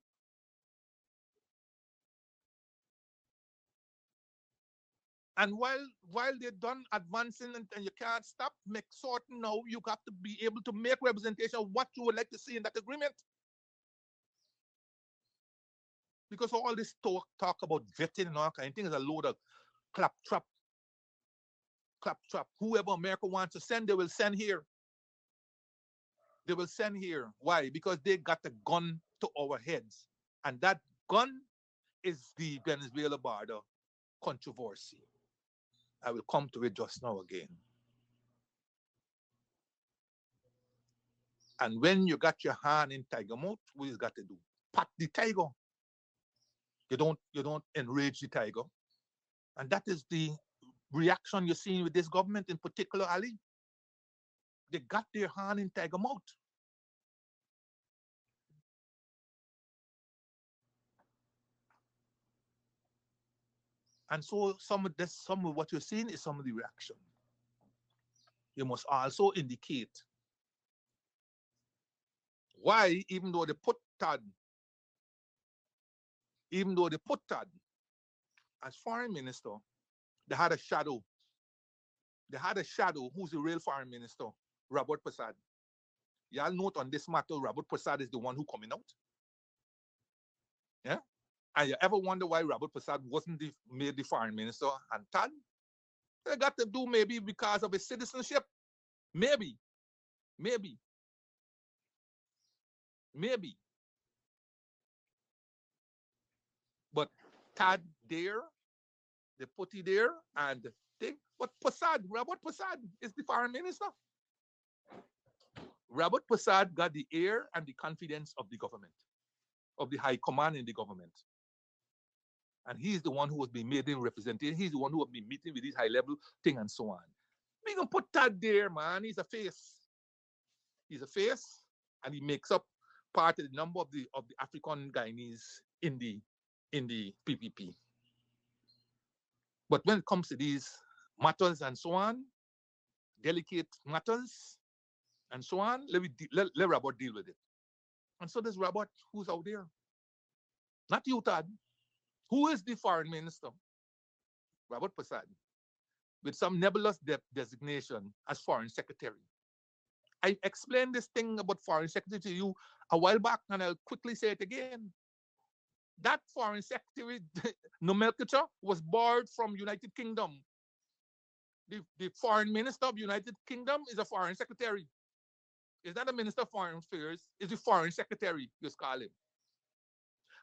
And while they're done advancing and you can't stop, make certain now you have to be able to make representation of what you would like to see in that agreement. Because all this talk about vetting and all kind of things is a load of claptrap. Whoever America wants to send, they will send here. They will send here. Why? Because they got a gun to our heads. And that gun is the Venezuela border controversy. I will come to it just now again. And when you got your hand in tiger mouth, what you got to do? Pat the tiger. You don't enrage the tiger. And that is the reaction you're seeing with this government in particular, Ali. They got their hand in tiger mouth. And so some of what you're seeing is some of the reaction. You must also indicate why, even though they put Tad as foreign minister, they had a shadow. They had a shadow who's the real foreign minister, Robert Prasad. Y'all note on this matter, Robert Prasad is the one who coming out. Yeah? And you ever wonder why Robert Prasad wasn't made the foreign minister and Tad? They got to do maybe because of his citizenship. Maybe. Maybe. Maybe. But Tad there, they put it there, and but Robert Prasad is the foreign minister. Robert Prasad got the ear and the confidence of the government, of the high command in the government. And he's the one who has been made in representation. He's the one who has been meeting with this high level thing and so on. We gonna put Tad there, man. He's a face. He's a face, and he makes up part of the number of the African Guyanese in the PPP. But when it comes to these matters and so on, delicate matters and so on, let Robert deal with it. And so there's Robert who's out there. Not you, Tad. Who is the foreign minister? Robert Prasad, with some nebulous designation as foreign secretary. I explained this thing about foreign secretary to you a while back, and I'll quickly say it again. That foreign secretary nomenclature was borrowed from United Kingdom. The foreign minister of United Kingdom is a foreign secretary. Is not a minister of foreign affairs, is the foreign secretary, you call him.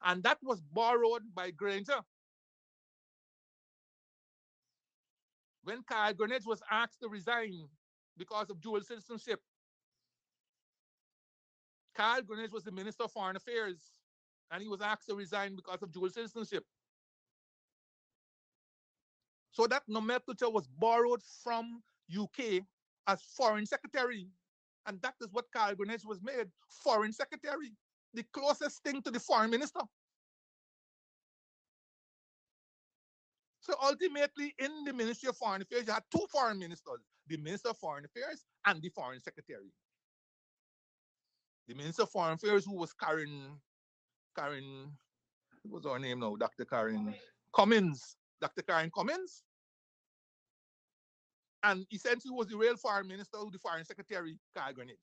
And that was borrowed by Grainger. When Kyle Grainger was asked to resign because of dual citizenship, Kyle Grainger was the Minister of Foreign Affairs, and he was asked to resign because of dual citizenship. So that nomenclature was borrowed from UK as foreign secretary. And that is what Kyle Grainger was made, foreign secretary, the closest thing to the foreign minister. So ultimately, in the Ministry of Foreign Affairs, you had two foreign ministers, the Minister of Foreign Affairs and the Foreign Secretary. The Minister of Foreign Affairs, who was Karen, what was her name now? Dr. Karen Cummins. Dr. Karen Cummins. And essentially was the real foreign minister, the foreign secretary, Kyle Grainger.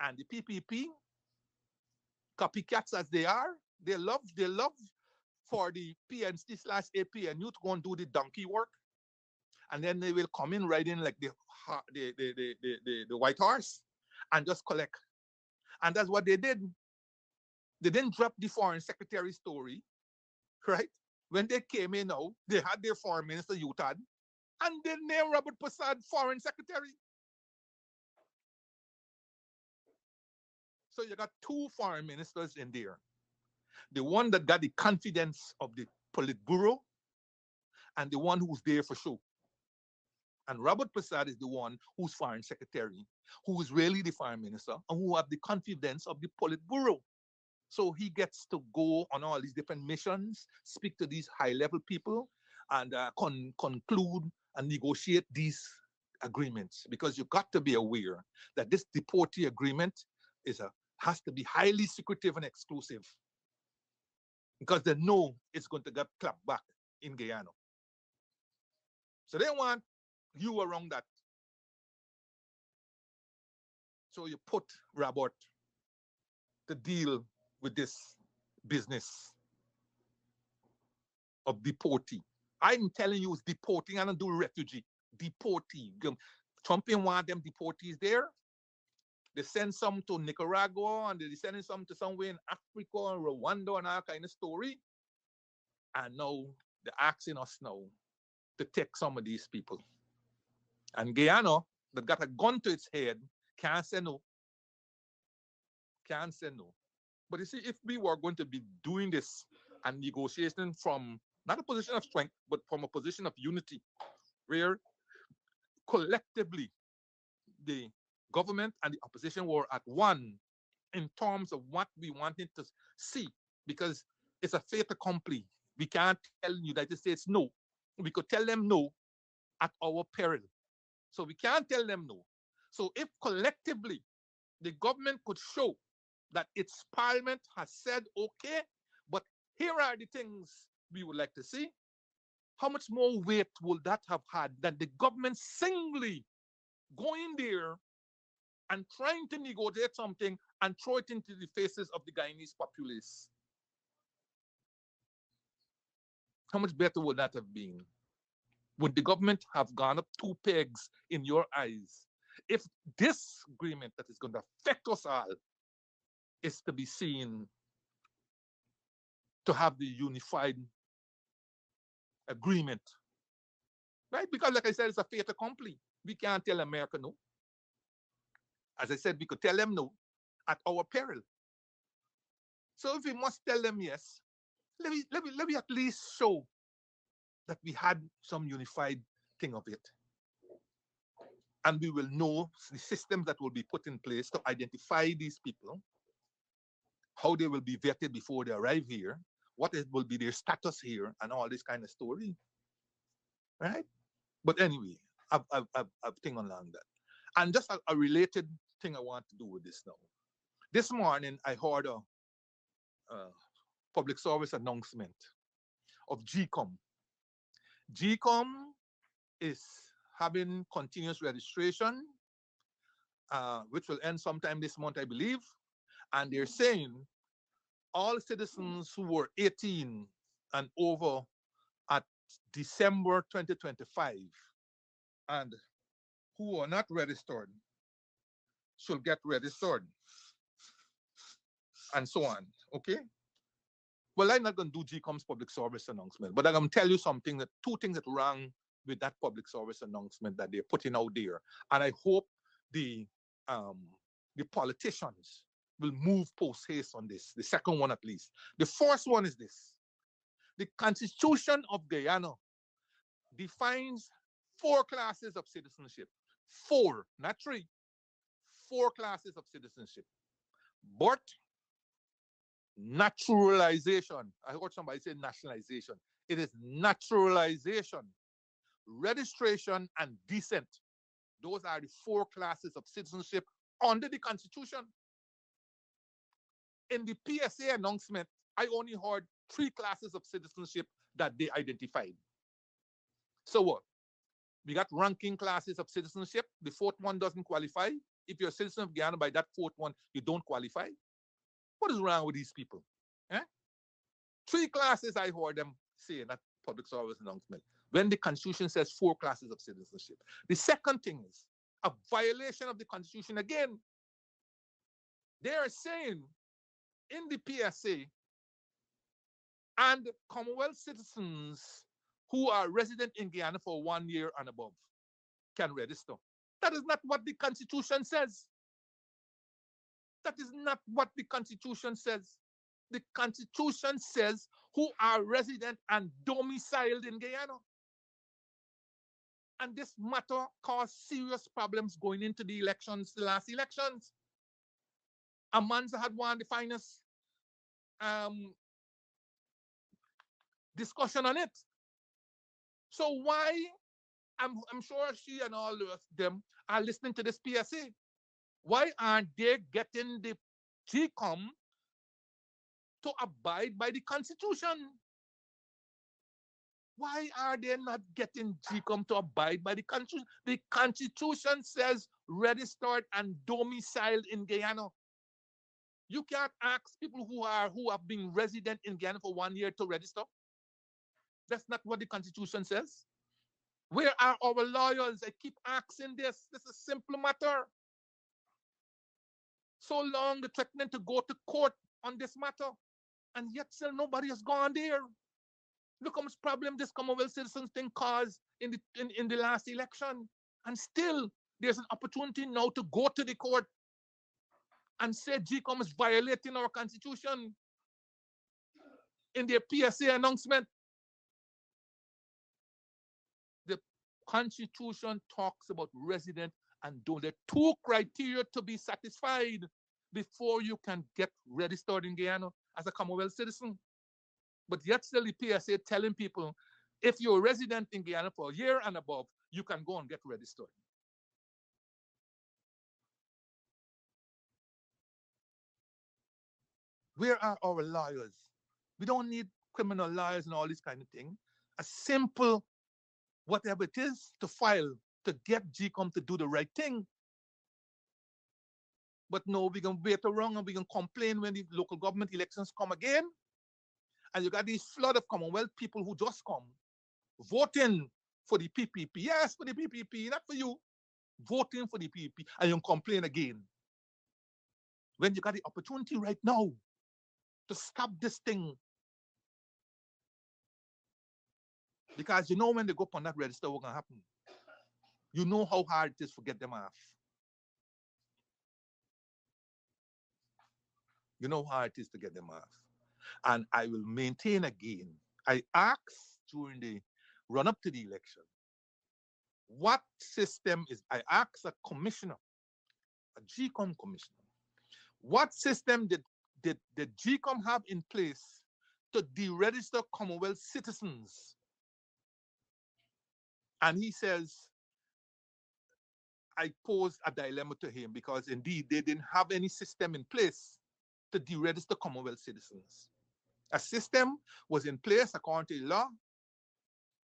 And the PPP, copycats as they are, they love for the PNC/APNU to go and do the donkey work. And then they will come in riding like the white horse and just collect. And that's what they did. They didn't drop the foreign secretary story, right? When they came in now, they had their foreign minister, Utad, and they named Robert Prasad foreign secretary. So you got two foreign ministers in there. The one that got the confidence of the Politburo and the one who's there for show. And Robert Prasad is the one who's foreign secretary, who is really the foreign minister, and who have the confidence of the Politburo. So he gets to go on all these different missions, speak to these high-level people, and conclude and negotiate these agreements. Because you got to be aware that this deportee agreement has to be highly secretive and exclusive. Because they know it's going to get clapped back in Guyana. So they want you around that. So you put Robert to deal with this business of deportee. I'm telling you, it's deporting. I don't do refugee. Deportee. Trump want them deportees there. They send some to Nicaragua, and they're sending some to somewhere in Africa and Rwanda and all kind of story. And now they're asking us now to take some of these people. And Guyana, that got a gun to its head, can't say no. Can't say no. But you see, if we were going to be doing this and negotiation from not a position of strength, but from a position of unity, where collectively the government and the opposition were at one in terms of what we wanted to see, because it's a fait accompli. We can't tell the United States no. We could tell them no at our peril. So we can't tell them no. So if collectively the government could show that its parliament has said, okay, but here are the things we would like to see, how much more weight would that have had than the government singly going there and trying to negotiate something and throw it into the faces of the Guyanese populace? How much better would that have been? Would the government have gone up 2 pegs in your eyes if this agreement that is going to affect us all is to be seen to have the unified agreement? Right? Because, like I said, it's a fait accompli. We can't tell America no. As I said, we could tell them no at our peril. So if we must tell them yes, let me at least show that we had some unified thing of it. And we will know the systems that will be put in place to identify these people, how they will be vetted before they arrive here, what will be their status here, and all this kind of story. Right? But anyway, I've thing along that. And just a related thing I want to do with this now. This morning, I heard a public service announcement of GCOM. GCOM is having continuous registration, which will end sometime this month, I believe. And they're saying all citizens who were 18 and over at December 2025 and who are not registered should get registered, and so on. Okay? Well, I'm not going to do GCOM's public service announcement, but I'm going to tell you something, that 2 things that wrong with that public service announcement that they're putting out there. And I hope the politicians will move post haste on this. The second one, at least. The first one is this: the Constitution of Guyana defines 4 classes of citizenship. 4, not 3. 4 classes of citizenship: birth, naturalization. I heard somebody say nationalization. It is naturalization, registration, and descent. Those are the 4 classes of citizenship under the Constitution. In the PSA announcement, I only heard 3 classes of citizenship that they identified. So what? We got ranking classes of citizenship. The 4th one doesn't qualify. If you're a citizen of Guyana, by that 4th one, you don't qualify. What is wrong with these people? Eh? 3 classes I heard them say in that public service announcement, when the Constitution says 4 classes of citizenship. The second thing is a violation of the Constitution again. They are saying in the PSA, and Commonwealth citizens who are resident in Guyana for 1 year and above can register. That is not what the Constitution says. That is not what the Constitution says. The Constitution says who are resident and domiciled in Guyana. And this matter caused serious problems going into the elections, the last elections. Amanza had won the finest discussion on it. So why, I'm sure she and all of them are listening to this PSA. Why aren't they getting the GCOM to abide by the Constitution? Why are they not getting GCOM to abide by the Constitution? The Constitution says registered and domiciled in Guyana. You can't ask people who have been resident in Guyana for 1 year to register. That's not what the Constitution says. Where are our lawyers? I keep asking this. This is a simple matter. So long they're threatening to go to court on this matter, and yet still nobody has gone there. Look how much problem this Commonwealth citizens thing caused in the last election. And still there's an opportunity now to go to the court and say GCOM is violating our Constitution. in their PSA announcement. The Constitution talks about resident and don't. There are two criteria to be satisfied before you can get registered in Guyana as a Commonwealth citizen. But yet still the PSA telling people, if you're a resident in Guyana for a year and above, you can go and get registered. Where are our lawyers? We don't need criminal lawyers and all this kind of thing. A simple, whatever it is, to file, to get GCOM to do the right thing. But no, we can wait around and we can complain when the local government elections come again. And you got this flood of Commonwealth people who just come voting for the PPP. Yes, for the PPP, not for you. Voting for the PPP, and you complain again. When you got the opportunity right now to stop this thing. Because you know when they go up on that register, what's going to happen? You know how hard it is to get them off. You know how hard it is to get them off. And I will maintain again. I asked during the run up to the election, what system is, I asked a commissioner, a GCOM commissioner, what system did GCOM have in place to deregister Commonwealth citizens? And he says, I posed a dilemma to him because indeed they didn't have any system in place to deregister Commonwealth citizens. A system was in place according to the law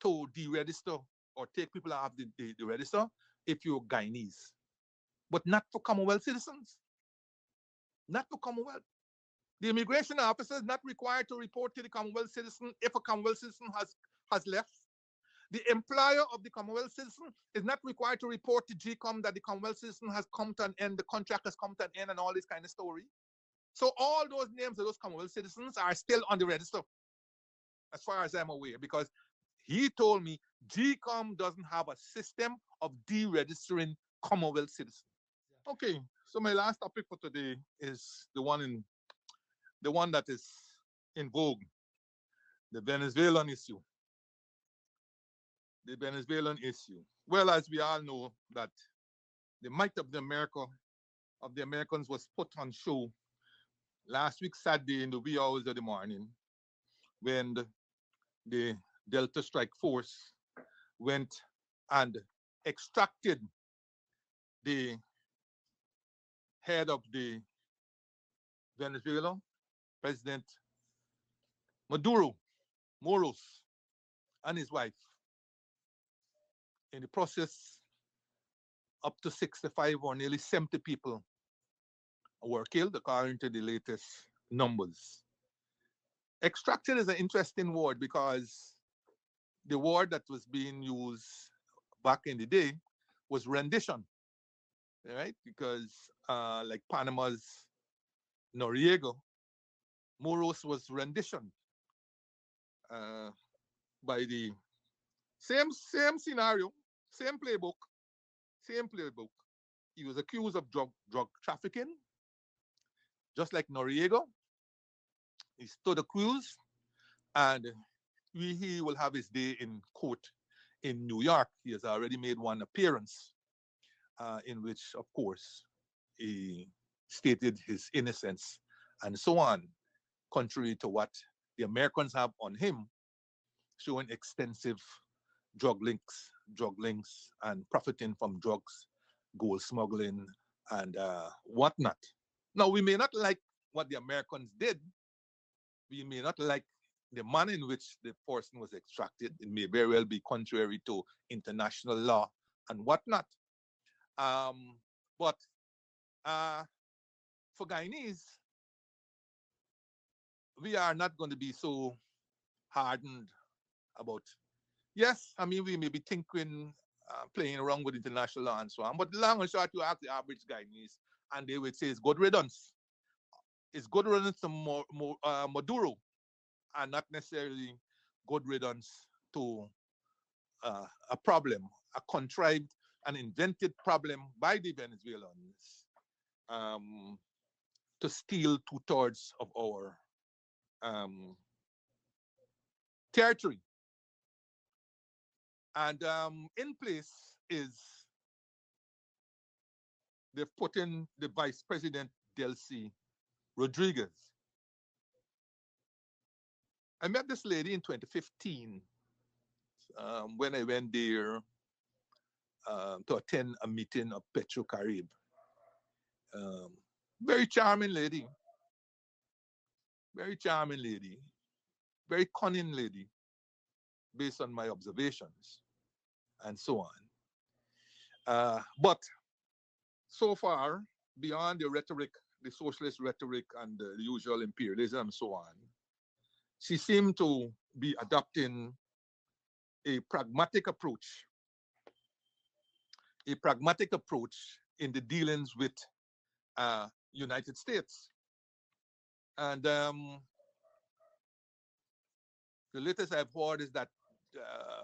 to deregister or take people out of the register if you're Guyanese, but not for Commonwealth citizens. Not for Commonwealth. The immigration officer is not required to report to the Commonwealth citizen if a Commonwealth citizen has left. The employer of the Commonwealth citizen is not required to report to GCOM that the Commonwealth citizen has come to an end, the contract has come to an end, and all this kind of story. So all those names of those Commonwealth citizens are still on the register, as far as I'm aware, because he told me GCOM doesn't have a system of deregistering Commonwealth citizens. Okay, so my last topic for today is the one that is in vogue, the Venezuelan issue. The Venezuelan issue. Well, as we all know, that the might of the Americans was put on show last week Saturday in the wee hours of the morning when the Delta Strike Force went and extracted the head of the Venezuela, President Moros, and his wife. In the process, up to 65 or nearly 70 people were killed, according to the latest numbers. Extracted is an interesting word because the word that was being used back in the day was rendition, right? Because like Panama's Noriega, Moros was rendition by the same scenario, same playbook. He was accused of drug trafficking, just like Noriega. He stood accused, and he will have his day in court in New York. He has already made one appearance in which, of course, he stated his innocence and so on, contrary to what the Americans have on him, showing extensive drug links, and profiting from drugs, gold smuggling, and whatnot. Now, we may not like what the Americans did. We may not like the manner in which the person was extracted. It may very well be contrary to international law and whatnot. But for Guyanese, we are not going to be so hardened about. Yes, I mean, we may be thinking, playing around with international law and so on, but long and short, you ask the average Guyanese, and they would say it's good riddance. It's good riddance to Maduro, and not necessarily good riddance to a problem, a contrived and invented problem by the Venezuelans to steal 2/3 of our territory. And in place is they've put in the Vice President Delcy Rodriguez. I met this lady in 2015 when I went there to attend a meeting of Petro Carib. Um, very charming lady, very charming lady, very cunning lady, based on my observations and so on. But so far, beyond the rhetoric, the socialist rhetoric and the usual imperialism and so on, she seemed to be adopting a pragmatic approach, in the dealings with United States. And the latest I've heard is that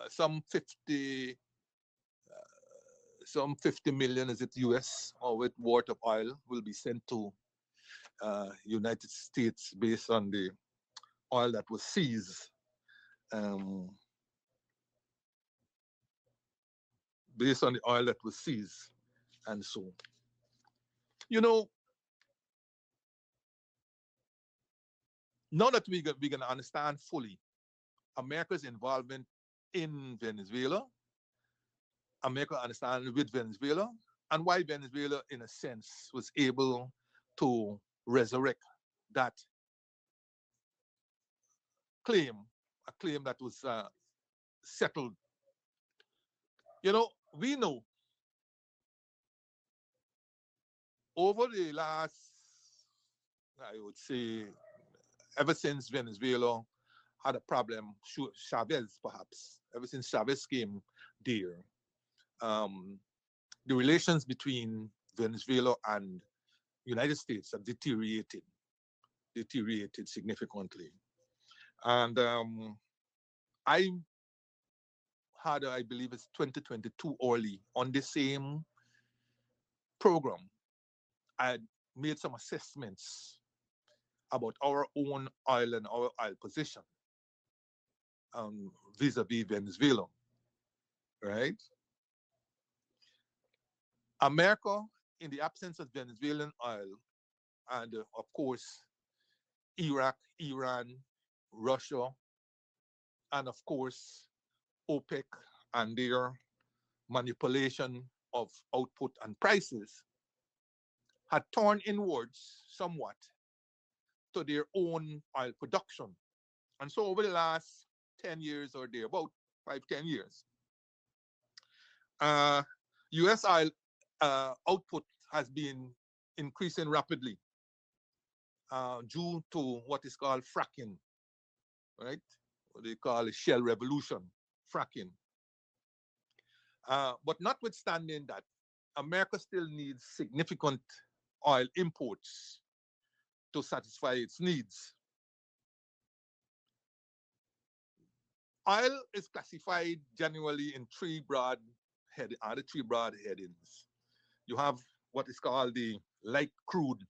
some 50 million, is it US or with worth of oil, will be sent to United States based on the oil that was seized. Based on the oil that was seized, and so, you know, now that we're going to understand fully America's involvement in Venezuela, America understand with Venezuela, and why Venezuela, in a sense, was able to resurrect that claim, a claim that was settled. You know, we know over the last, I would say, ever since Venezuela had a problem, Chavez perhaps, ever since Chavez came there, the relations between Venezuela and United States have deteriorated significantly. And I had, I believe it's 2022 early, on the same program, I made some assessments about our own oil and our oil position vis-a-vis Venezuela, right? America, in the absence of Venezuelan oil, and of course, Iraq, Iran, Russia, and of course, OPEC and their manipulation of output and prices, had turned inwards somewhat to their own oil production. And so over the last 10 years or thereabout, 5-10 years, US oil output has been increasing rapidly due to what is called fracking, right? What they call a shale revolution, fracking. But notwithstanding that, America still needs significant oil imports to satisfy its needs. Oil is classified generally in three broad headings. You have what is called the light crude,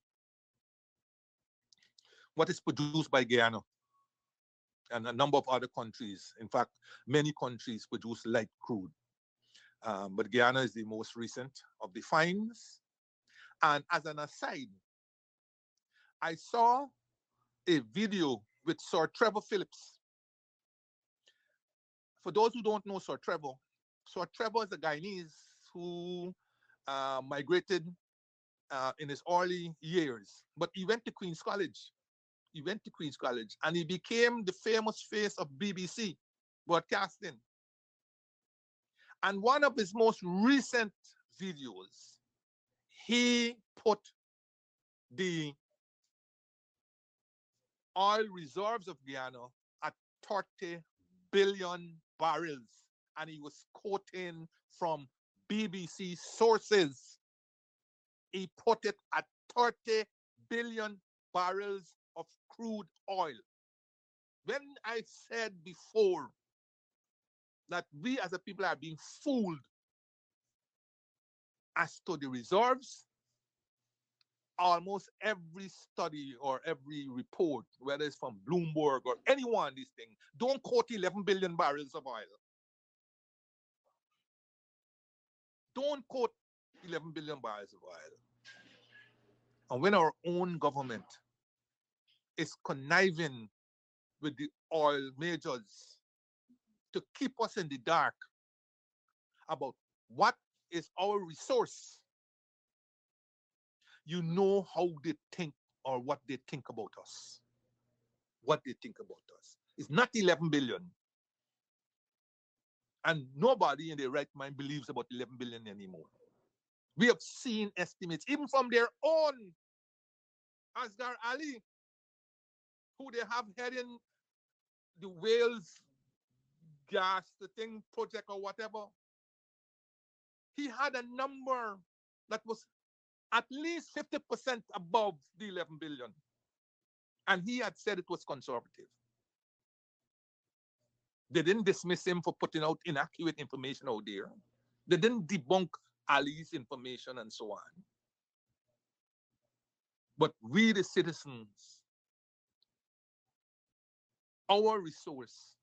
what is produced by Guyana and a number of other countries. In fact, many countries produce light crude. But Guyana is the most recent of the finds. And as an aside, I saw a video with Sir Trevor Phillips. For those who don't know Sir Trevor is a Guyanese who migrated in his early years, but he went to Queen's College. And he became the famous face of BBC broadcasting. And one of his most recent videos, he put the oil reserves of Guyana at 30 billion barrels. And he was quoting from BBC sources. He put it at 30 billion barrels of crude oil. When I said before that we as a people are being fooled as to the reserves, almost every study or every report, whether it's from Bloomberg or anyone, these things, don't quote 11 billion barrels of oil. Don't quote 11 billion barrels of oil. And when our own government is conniving with the oil majors to keep us in the dark about what is our resource, you know how they think or what they think about us. What they think about us. It's not 11 billion. And nobody in their right mind believes about 11 billion anymore. We have seen estimates, even from their own Asghar Ali, who they have heading the Wales gas, the thing project or whatever. He had a number that was at least 50% above the 11 billion. And he had said it was conservative. They didn't dismiss him for putting out inaccurate information out there. They didn't debunk Ali's information and so on. But we, the citizens, our resource,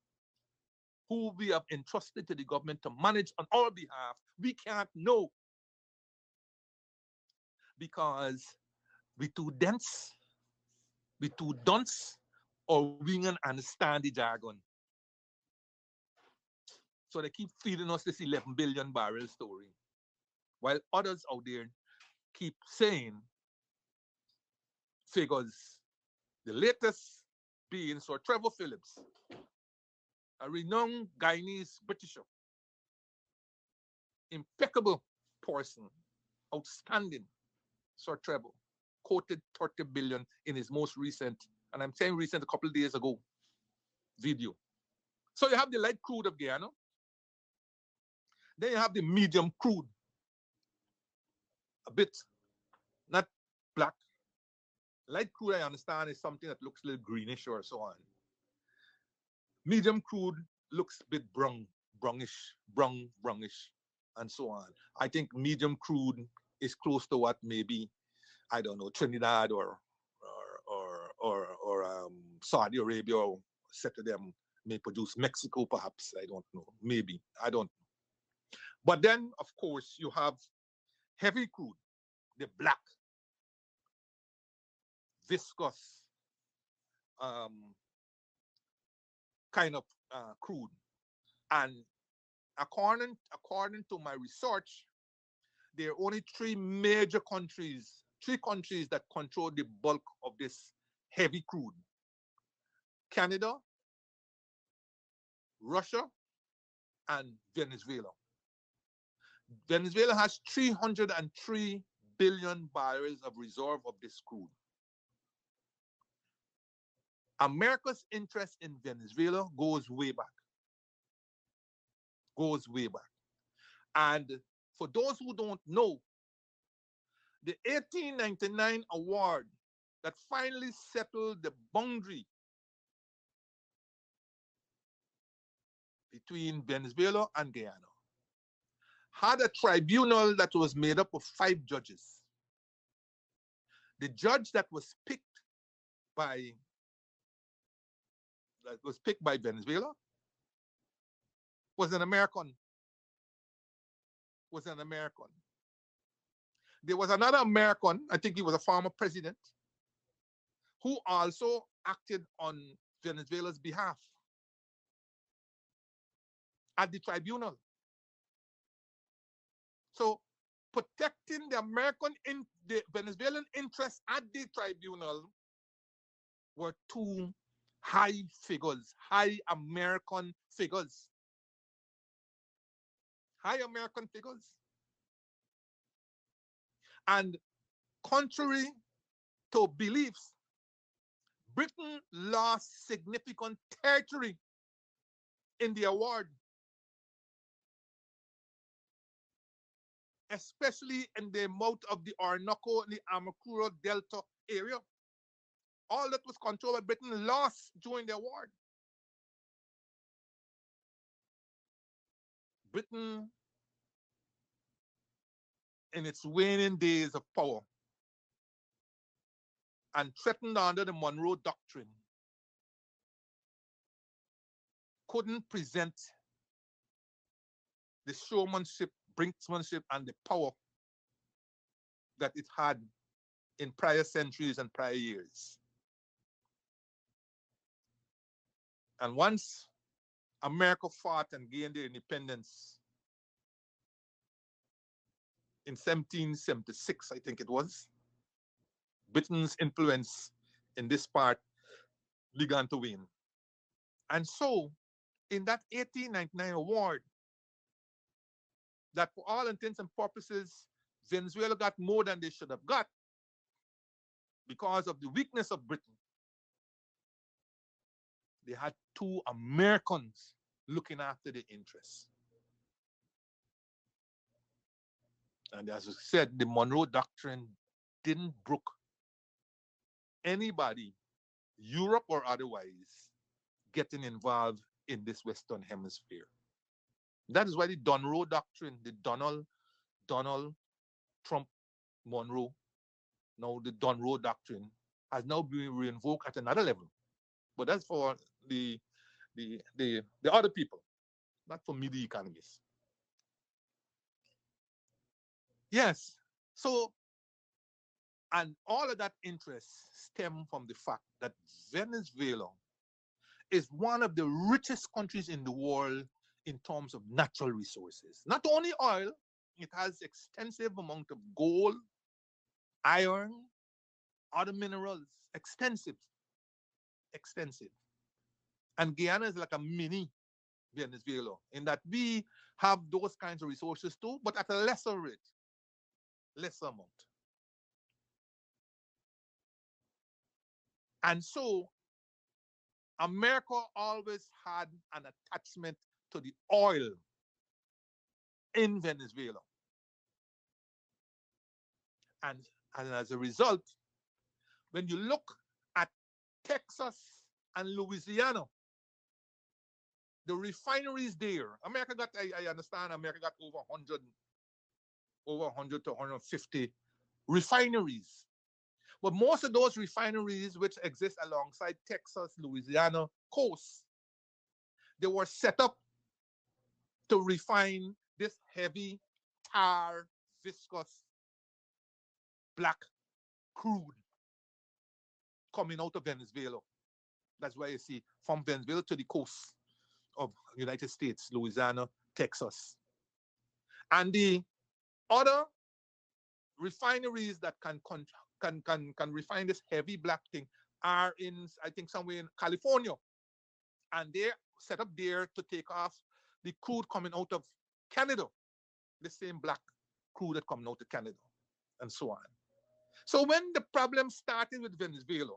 who we have entrusted to the government to manage on our behalf, we can't know because we too dense, we too dunce, or we don't understand the jargon. So they keep feeding us this 11 billion barrel story, while others out there keep saying figures. The latest being Sir Trevor Phillips, a renowned Guyanese Britisher, impeccable person, outstanding Sir Trevor, quoted 30 billion in his most recent, and I'm saying recent, a couple of days ago, video. So you have the light crude of Guyana, then you have the medium crude, a bit, not black. Light crude, I understand, is something that looks a little greenish or so on. Medium crude looks a bit brownish, brownish, and so on. I think medium crude is close to what maybe, I don't know, Trinidad or Saudi Arabia said to them may produce. Mexico, perhaps, I don't know, maybe, I don't know. But then, of course, you have heavy crude, the black, viscous kind of crude. And according to my research, there are only three countries that control the bulk of this heavy crude: Canada, Russia, and Venezuela. Venezuela has 303 billion barrels of reserve of this crude. America's interest in Venezuela goes way back. And for those who don't know, the 1899 award that finally settled the boundary between Venezuela and Guyana had a tribunal that was made up of 5 judges. The judge that was picked by Venezuela was an American. There was another American, I think he was a former president, who also acted on Venezuela's behalf at the tribunal. So protecting the Venezuelan interests at the tribunal were 2 high figures, high American figures. And contrary to beliefs, Britain lost significant territory in the award, especially in the mouth of the Orinoco and the Amacuro Delta area. All that was controlled by Britain lost during the award. Britain, in its waning days of power, and threatened under the Monroe Doctrine couldn't present the showmanship, brinksmanship, and the power that it had in prior centuries and prior years. And once America fought and gained their independence in 1776, I think it was, Britain's influence in this part began to wane. And so, in that 1899 award, that for all intents and purposes, Venezuela got more than they should have got because of the weakness of Britain. They had two Americans looking after their interests. And as I said, the Monroe Doctrine didn't brook anybody, Europe or otherwise, getting involved in this Western Hemisphere. That is why the Monroe Doctrine, the Donald Trump Monroe, now the Monroe Doctrine, has now been reinvoked at another level. But that's for the other people, not for me, the economists. Yes. So, and all of that interest stem from the fact that Venezuela is one of the richest countries in the world in terms of natural resources. Not only oil, it has extensive amount of gold, iron, other minerals, extensive. And Guyana is like a mini Venezuela in that we have those kinds of resources too, but at a lesser rate, lesser amount. And so America always had an attachment to the oil in Venezuela. And as a result, when you look at Texas and Louisiana, the refineries there, America got, I understand America got over 100 to 150 refineries. But most of those refineries which exist alongside Texas, Louisiana coast, they were set up to refine this heavy, tar, viscous, black crude coming out of Venezuela. That's why you see from Venezuela to the coast of United States, Louisiana, Texas. And the other refineries that can refine this heavy black thing are in, I think, somewhere in California. And they're set up there to take off the crude coming out of Canada, the same black crude that coming out of Canada, and so on. So when the problem started with Venezuela,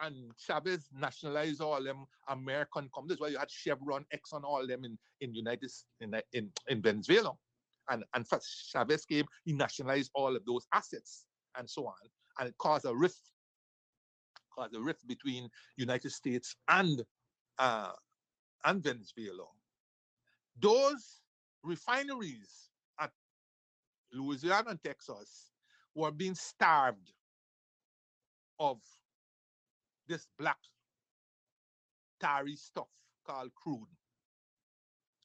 and Chavez nationalized all them American companies, where you had Chevron, Exxon, all them in Venezuela. And first Chavez came, he nationalized all of those assets and so on. And it caused a rift between United States and Venezuela. Those refineries at Louisiana and Texas were being starved of this black tarry stuff called crude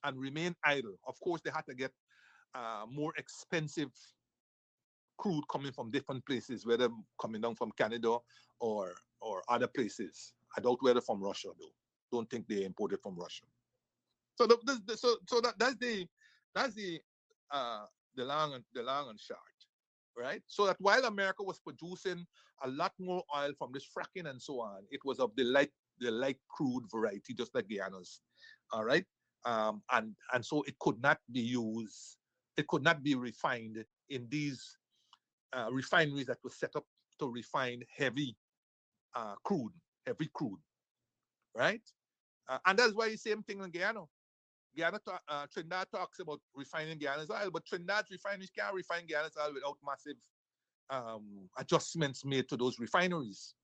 and remain idle. Of course, they had to get more expensive crude coming from different places, whether coming down from Canada or other places. I doubt whether from Russia though. Don't think they imported from Russia. So that's the long and short, right? So that while America was producing a lot more oil from this fracking and so on, it was of the light crude variety, just like Guyana's, all right? And so it could not be used, it could not be refined in these refineries that were set up to refine heavy crude, right? And that's why the same thing in Guyana. Trinidad talks about refining Guyana's oil, but Trinidad's refineries can't refine Guyana's oil without massive adjustments made to those refineries.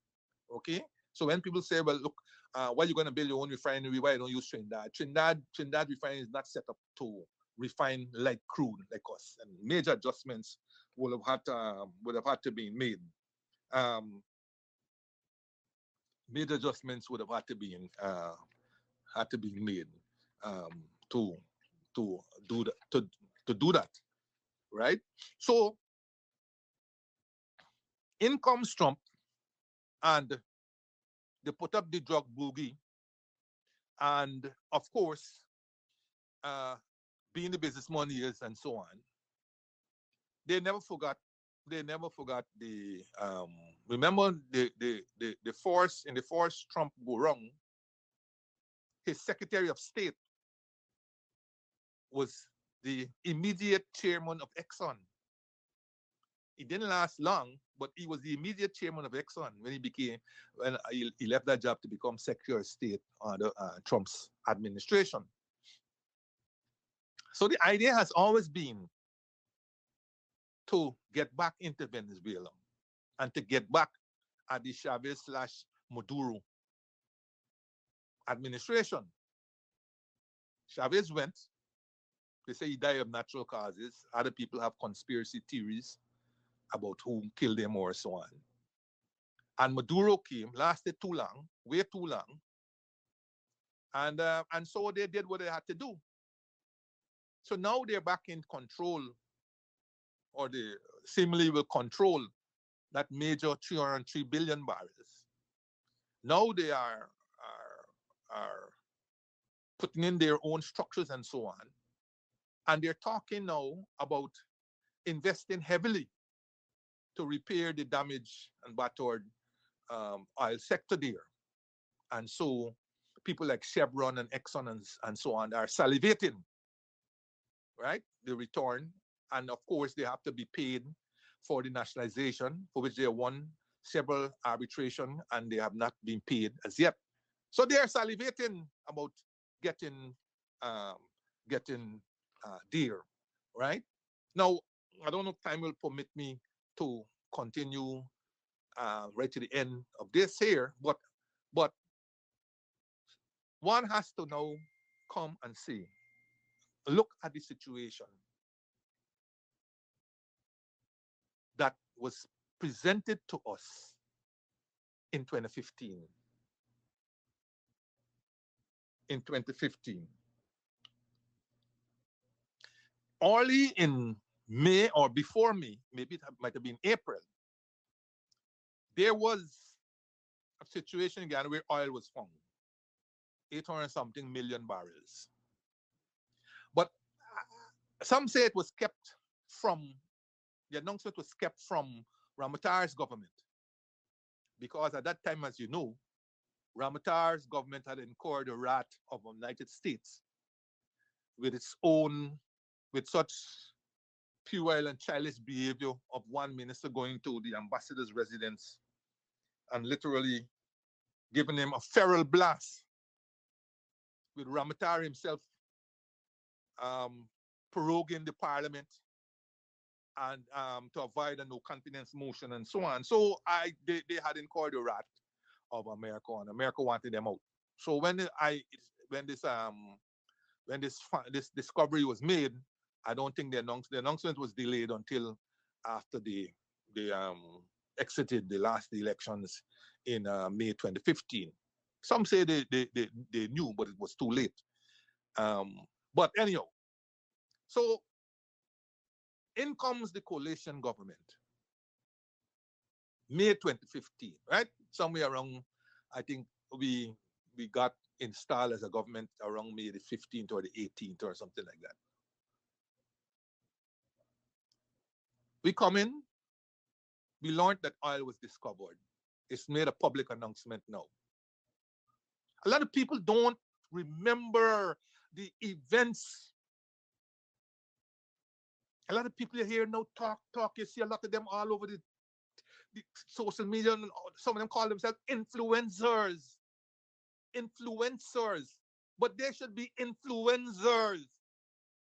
Okay? So when people say, well, look, why are you going to build your own refinery? Why don't you use Trinidad? Trinidad refinery is not set up to refine light crude like us. And major adjustments would have had to be made. major adjustments would have had to be made to do that, to do that, right? So in comes Trump, and they put up the drug boogie, and of course, uh, being the business money is and so on, they never forgot. They never forgot the remember the force in the force Trump go wrong. His Secretary of State was the immediate chairman of Exxon. He didn't last long, but he was the immediate chairman of Exxon when he left that job to become Secretary of State under Trump's administration. So the idea has always been to get back into Venezuela and to get back at the Chavez / Maduro administration. Chavez went. They say he died of natural causes. Other people have conspiracy theories about who killed him or so on. And Maduro came, lasted too long, way too long, and so they did what they had to do. So now they're back in control, or they seemingly will control that major 303 billion barrels. Now they are putting in their own structures and so on. And they're talking now about investing heavily to repair the damaged and battered oil sector there. And so people like Chevron and Exxon and so on are salivating, right? The return. And of course, they have to be paid for the nationalization, for which they won several arbitration and they have not been paid as yet. So they are salivating about getting there, right? Now, I don't know if time will permit me to continue right to the end of this here, but one has to now come and see, look at the situation that was presented to us in 2015. In 2015. Early in May or before May, maybe it might have been April, there was a situation in Guyana where oil was found, 800 something million barrels. But some say it was kept from, the announcement was kept from Ramatar's government. Because at that time, as you know, Ramatar's government had incurred the wrath of the United States with such puerile and childish behavior of one minister going to the ambassador's residence and literally giving him a feral blast, with Ramatar himself proroguing the parliament and to avoid a no confidence motion and so on. So they had incurred the wrath of America, and America wanted them out. So when this discovery was made, I don't think the announcement was delayed until after they exited the last elections in May 2015. Some say they knew, but it was too late. But anyhow, so in comes the coalition government, May 2015, right? Somewhere around, I think we got installed as a government around May the 15th or the 18th or something like that. We come in, we learned that oil was discovered. It's made a public announcement now. A lot of people don't remember the events. A lot of people here now talk. You see a lot of them all over the social media, and some of them call themselves influencers. Influencers. But they should be influencers,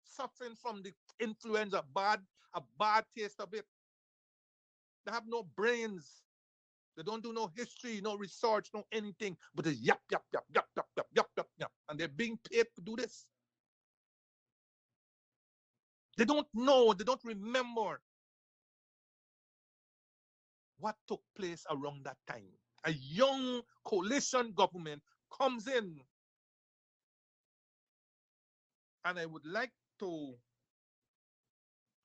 suffering from the influence of a bad taste of it. They have no brains. They don't do no history, no research, no anything. But it's yap, yap, yap, yap, yap, yap, yap, yap, yap. And they're being paid to do this. They don't know. They don't remember. what took place around that time. A young coalition government comes in, and I would like to,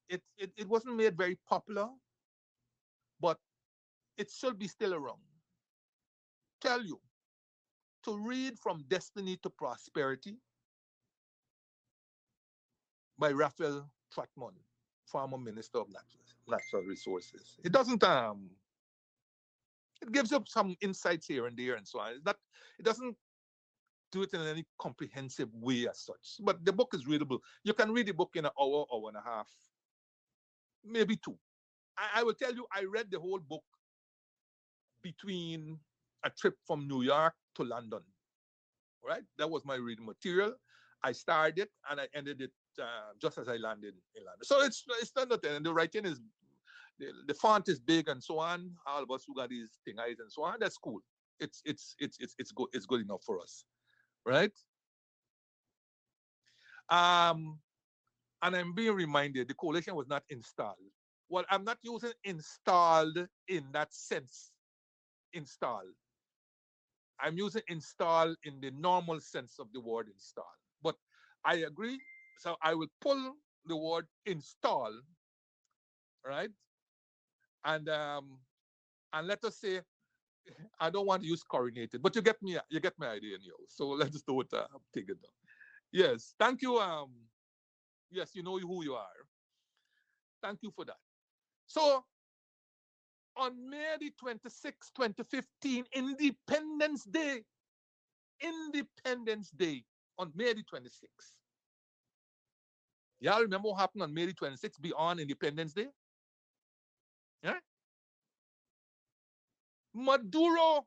it wasn't made very popular, but it should be still around. Tell you to read From Destiny to Prosperity by Raphael Trotman, former Minister of Natural Resources. It doesn't it gives you some insights here and there and so on. It doesn't do it in any comprehensive way as such. But the book is readable. You can read the book in an hour, hour and a half, maybe two. I will tell you, I read the whole book between a trip from New York to London. Right? That was my reading material. I started it and I ended it just as I landed in London. So it's not nothing. And the writing is, the font is big and so on. All of us who got these thing eyes and so on, that's cool. It's good enough for us, right? Um, and I'm being reminded the coalition was not installed. Well, I'm not using installed in that sense. Installed. I'm using install in the normal sense of the word install. But I agree. So I will pull the word install, right? And let us say I don't want to use coronated, but you get my idea, Neil. So let's do it. Take it down. Yes, thank you. Yes, you know who you are. Thank you for that. So on May the 26th, 2015, Independence Day, on May the 26th. Y'all remember what happened on May the 26th beyond Independence Day? Yeah? Maduro,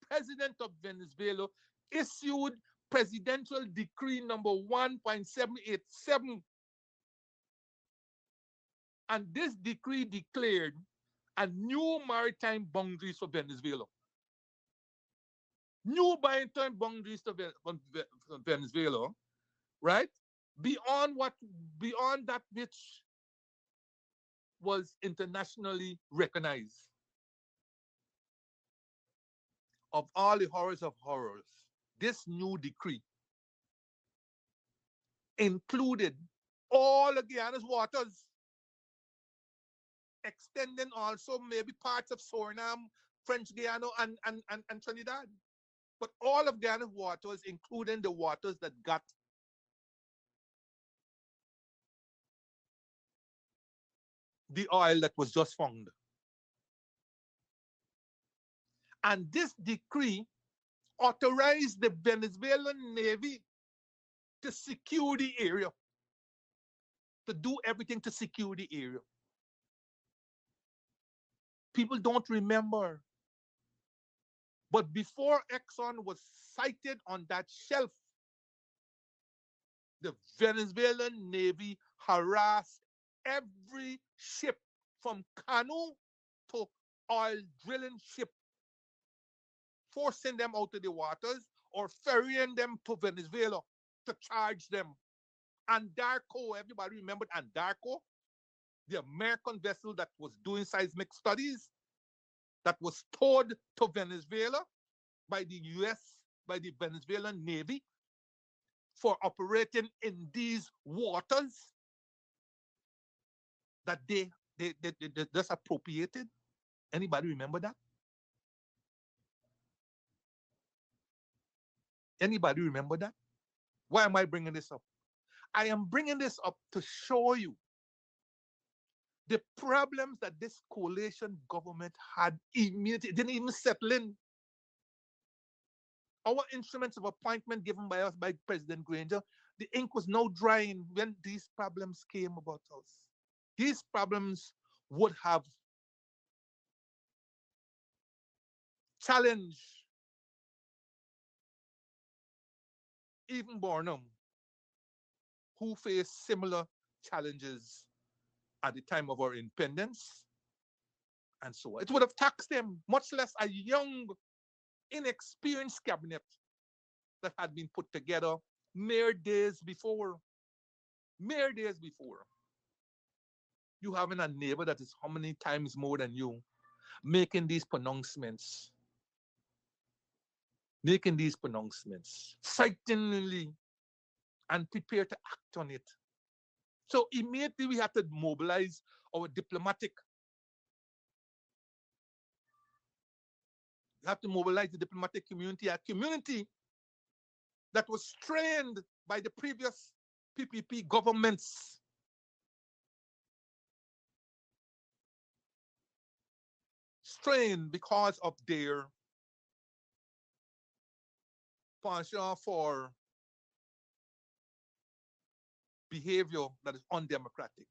president of Venezuela, issued presidential decree number 1.787. And this decree declared a new maritime boundaries for Venezuela. New maritime boundaries to Venezuela, right? Beyond that which was internationally recognized. Of all the horrors of horrors, this new decree included all of Guyana's waters, extending also maybe parts of Suriname, French Guiana, and Trinidad. But all of Guyana's waters, including the waters that got the oil that was just found. And this decree authorized the Venezuelan Navy to secure the area, to do everything to secure the area. People don't remember. But before Exxon was sighted on that shelf, the Venezuelan Navy harassed every ship from canoe to oil drilling ship, forcing them out of the waters or ferrying them to Venezuela to charge them. Andarko, everybody remembered Andarko, the American vessel that was doing seismic studies, that was towed to Venezuela by the US, by the Venezuelan Navy, for operating in these waters that they just appropriated. Anybody remember that? Anybody remember that? Why am I bringing this up? I am bringing this up to show you the problems that this coalition government had immediately. It didn't even settle in. Our instruments of appointment given by us by President Grainger, the ink was now drying when these problems came about us. These problems would have challenged even Barnum, who faced similar challenges at the time of our independence, and so on. It would have taxed them, much less a young, inexperienced cabinet that had been put together mere days before. Mere days before. You having a neighbor that is how many times more than you, making these pronouncements, frighteningly, and prepare to act on it. So immediately we have to mobilize our diplomatic. We have to mobilize the diplomatic community, a community that was strained by the previous PPP governments. Strained because of their penchant for behavior that is undemocratic.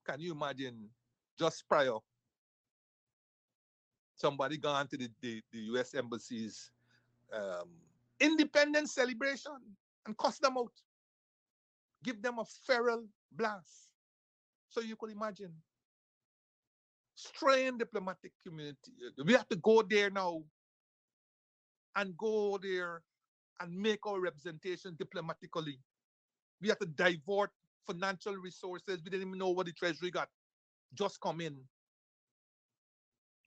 Can you imagine just prior, somebody gone to the US embassy's um, independence celebration and cuss them out, give them a feral blast. So you could imagine, strained diplomatic community. We have to go there now and go there and make our representation diplomatically. We have to divert financial resources. We didn't even know what the Treasury got. Just come in.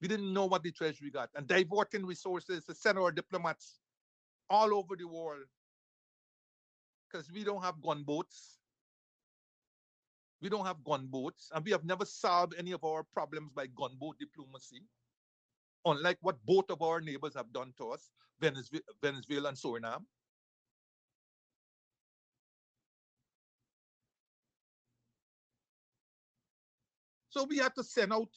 We didn't know what the Treasury got. And diverting resources to send our diplomats all over the world. Because we don't have gunboats. We don't have gunboats. And we have never solved any of our problems by gunboat diplomacy. Unlike what both of our neighbors have done to us, Venezuela and Suriname. So we had to send out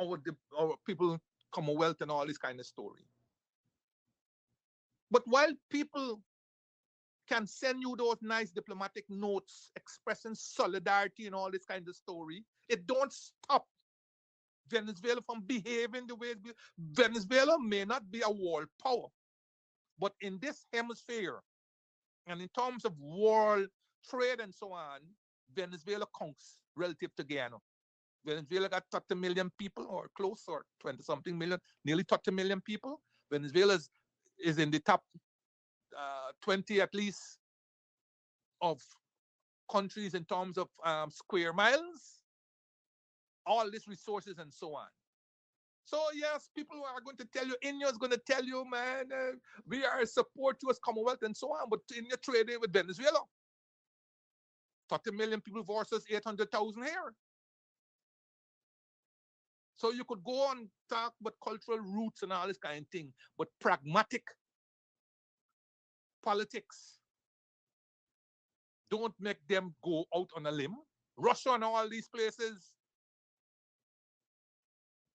our people Commonwealth and all this kind of story. But while people can send you those nice diplomatic notes expressing solidarity and all this kind of story, it don't stop Venezuela from behaving the way it be. Venezuela may not be a world power, but in this hemisphere and in terms of world trade and so on, Venezuela counts relative to Guyana. Venezuela got 30 million people or close, or 20 something million, nearly 30 million people. Venezuela is in the top 20 at least of countries in terms of square miles, all these resources and so on. So yes, people are going to tell you, India is going to tell you, man, we are support US Commonwealth and so on, but India trading with Venezuela. 30 million people versus 800,000 here. So you could go and talk about cultural roots and all this kind of thing, but pragmatic politics don't make them go out on a limb. Russia and all these places,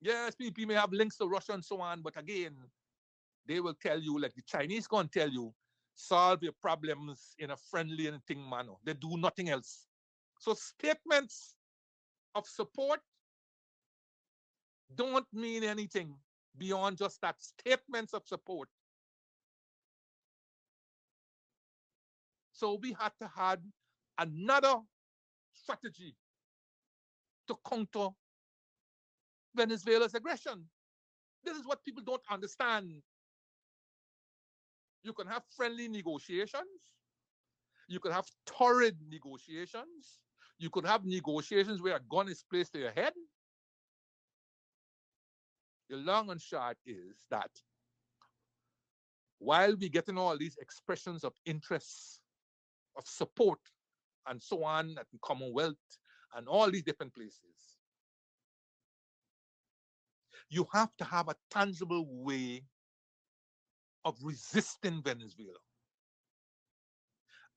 yes, people may have links to Russia and so on, but again, they will tell you, like the Chinese going to tell you, solve your problems in a friendly and thing manner. They do nothing else. So statements of support don't mean anything beyond just that, statements of support. So we had to have another strategy to counter Venezuela's aggression. This is what people don't understand. You can have friendly negotiations. You could have torrid negotiations. You could have negotiations where a gun is placed to your head. The long and short is that while we're getting all these expressions of interest, of support, and so on at the Commonwealth and all these different places, you have to have a tangible way of resisting Venezuela.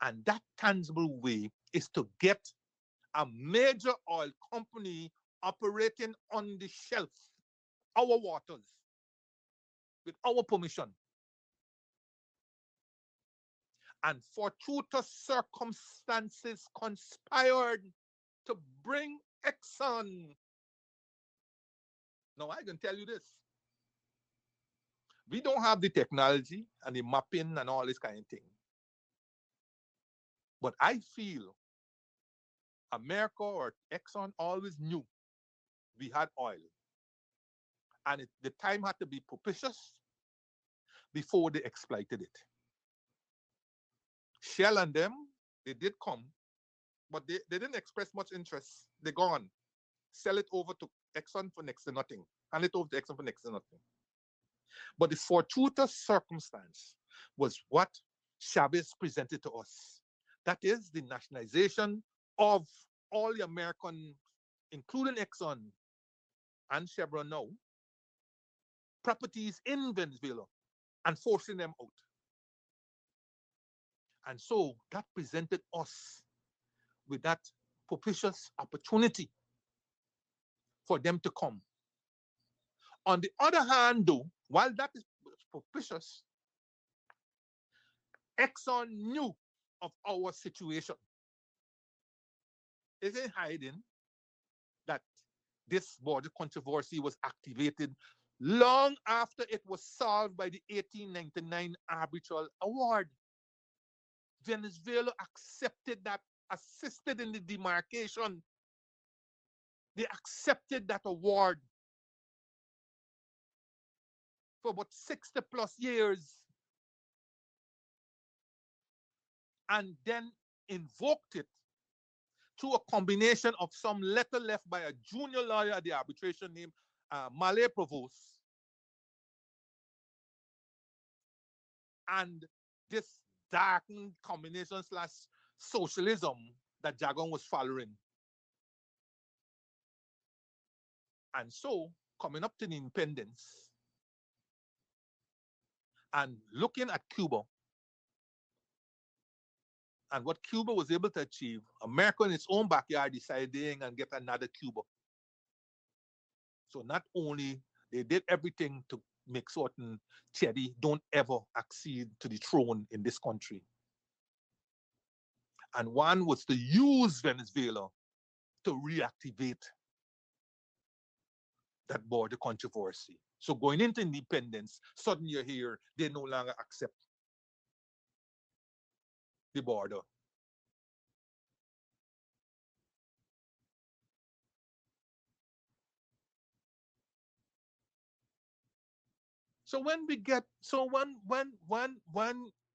And that tangible way is to get a major oil company operating on the shelf, our waters, with our permission. And fortuitous circumstances conspired to bring Exxon. Now, I can tell you this. We don't have the technology and the mapping and all this kind of thing. But I feel America or Exxon always knew we had oil. And the time had to be propitious before they exploited it. Shell and them, they did come but they didn't express much interest. They're gone. Sell it over to Exxon for next to nothing. Hand it over to Exxon for next to nothing. But the fortuitous circumstance was what Chavez presented to us. That is the nationalization of all the American, including Exxon and Chevron now, properties in Venezuela and forcing them out. And so that presented us with that propitious opportunity for them to come. On the other hand, though, while that is propitious, Exxon knew of our situation. Isn't hiding that this border controversy was activated long after it was solved by the 1899 arbitral award. Venezuela accepted that, assisted in the demarcation. They accepted that award for about 60 plus years and then invoked it through a combination of some letter left by a junior lawyer at the arbitration named Malay Provost and this darkened combination slash socialism that Jagan was following. And so, coming up to the independence and looking at Cuba and what Cuba was able to achieve, America in its own backyard deciding and get another Cuba. So not only they did everything to make certain Teddy don't ever accede to the throne in this country. And one was to use Venezuela to reactivate that border controversy. So going into independence, suddenly you hear they no longer accept the border. So when we get, so when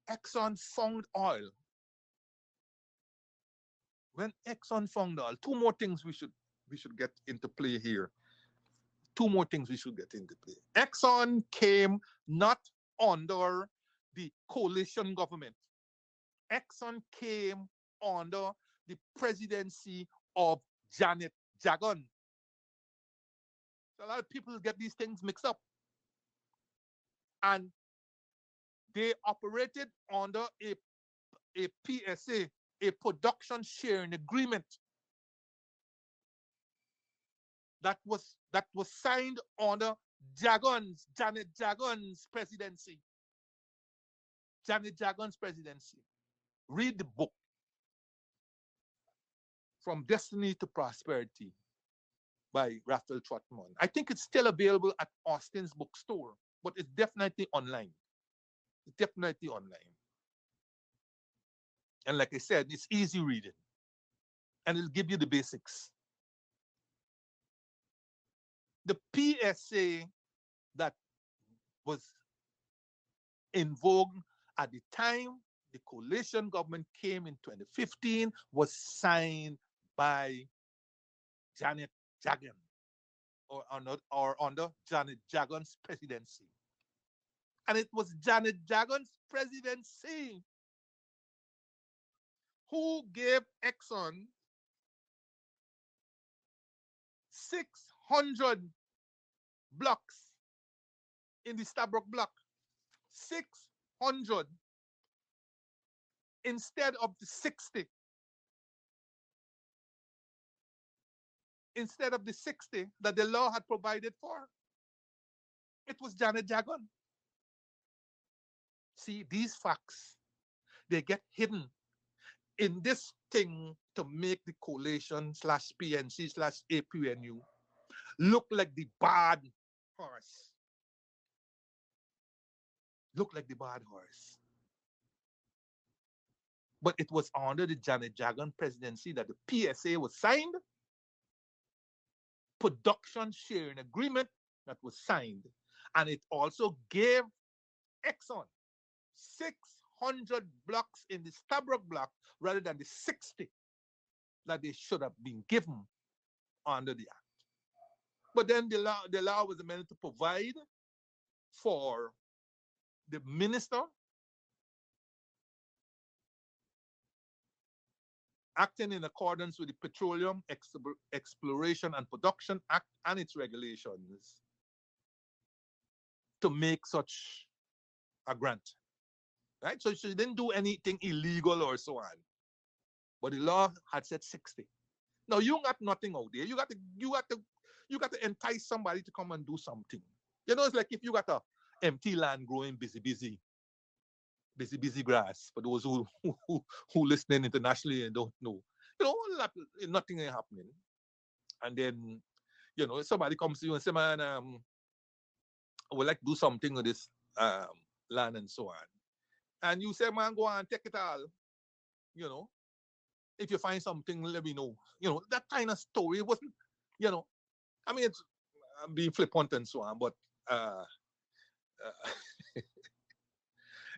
Exxon found oil, when Exxon found oil, two more things we should get into play here. Two more things we should get into play. Exxon came not under the coalition government. Exxon came under the presidency of Janet Jagan. So a lot of people get these things mixed up. And they operated under a PSA, a production sharing agreement that was signed under Janet Jagan's presidency. Janet Jagan's presidency. Read the book, From Destiny to Prosperity by Raphael Trotman. I think it's still available at Austin's bookstore, but it's definitely online. It's definitely online. And like I said, it's easy reading. And it'll give you the basics. The PSA that was in vogue at the time the coalition government came in 2015 was signed by Janet Jagan or under Janet Jagan's presidency. And it was Janet Jagan's presidency who gave Exxon 600 blocks in the Stabroek block. 600 instead of the 60. Instead of the 60 that the law had provided for. It was Janet Jagan. See, these facts, they get hidden in this thing to make the coalition slash PNC slash APNU look like the bad horse. Look like the bad horse. But it was under the Janet Jagan presidency that the PSA was signed, production sharing agreement that was signed, and it also gave Exxon 600 blocks in the Stabroek block rather than the 60 that they should have been given under the act. But then the law was amended to provide for the minister acting in accordance with the Petroleum Exploration and Production Act and its regulations to make such a grant. Right? So she didn't do anything illegal or so on. But the law had said 60. Now you got nothing out there. You got to entice somebody to come and do something. It's like if you got a empty land growing busy grass. For those who listening internationally and don't know, nothing is happening. And then somebody comes to you and say, man, I would like to do something with this land and so on. And you say, man, go on, take it all. You know, if you find something, let me know. That kind of story. It wasn't, I mean, it's I'm being flippant and so on, but uh, uh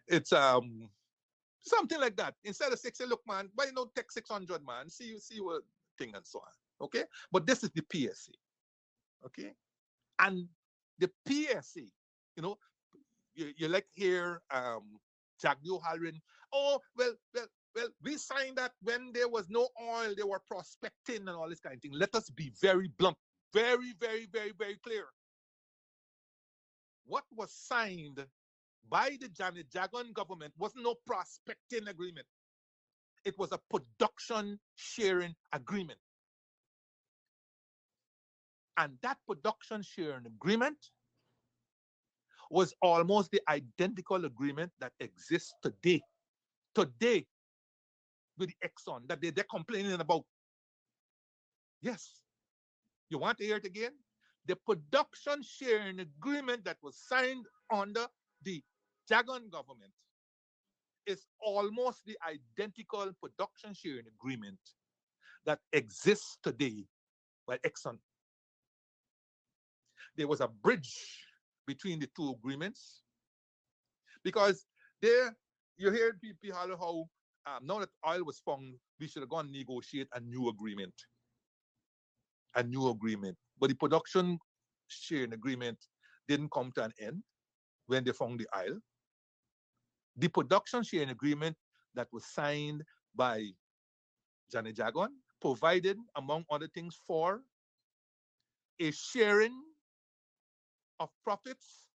it's something like that. Instead of 60, look, man, why you don't take 600, man? See what thing and so on. Okay, but this is the PSA. Okay, and the PSA, you know, you like here, Jagdio Halrin. Oh, well, we signed that when there was no oil, they were prospecting and all this kind of thing. Let us be very blunt, very, very, very, very clear. What was signed by the Janet Jagan government was no prospecting agreement. It was a production sharing agreement. And that production sharing agreement was almost the identical agreement that exists today. Today, with the Exxon that they're complaining about. Yes. You want to hear it again? The production sharing agreement that was signed under the Jagan government is almost the identical production sharing agreement that exists today by Exxon. There was a bridge between the two agreements because there you hear people holler how now that oil was found, we should have gone negotiate a new agreement. A new agreement. But the production sharing agreement didn't come to an end when they found the oil. The production sharing agreement that was signed by Janet Jagan provided, among other things, for a sharing of profits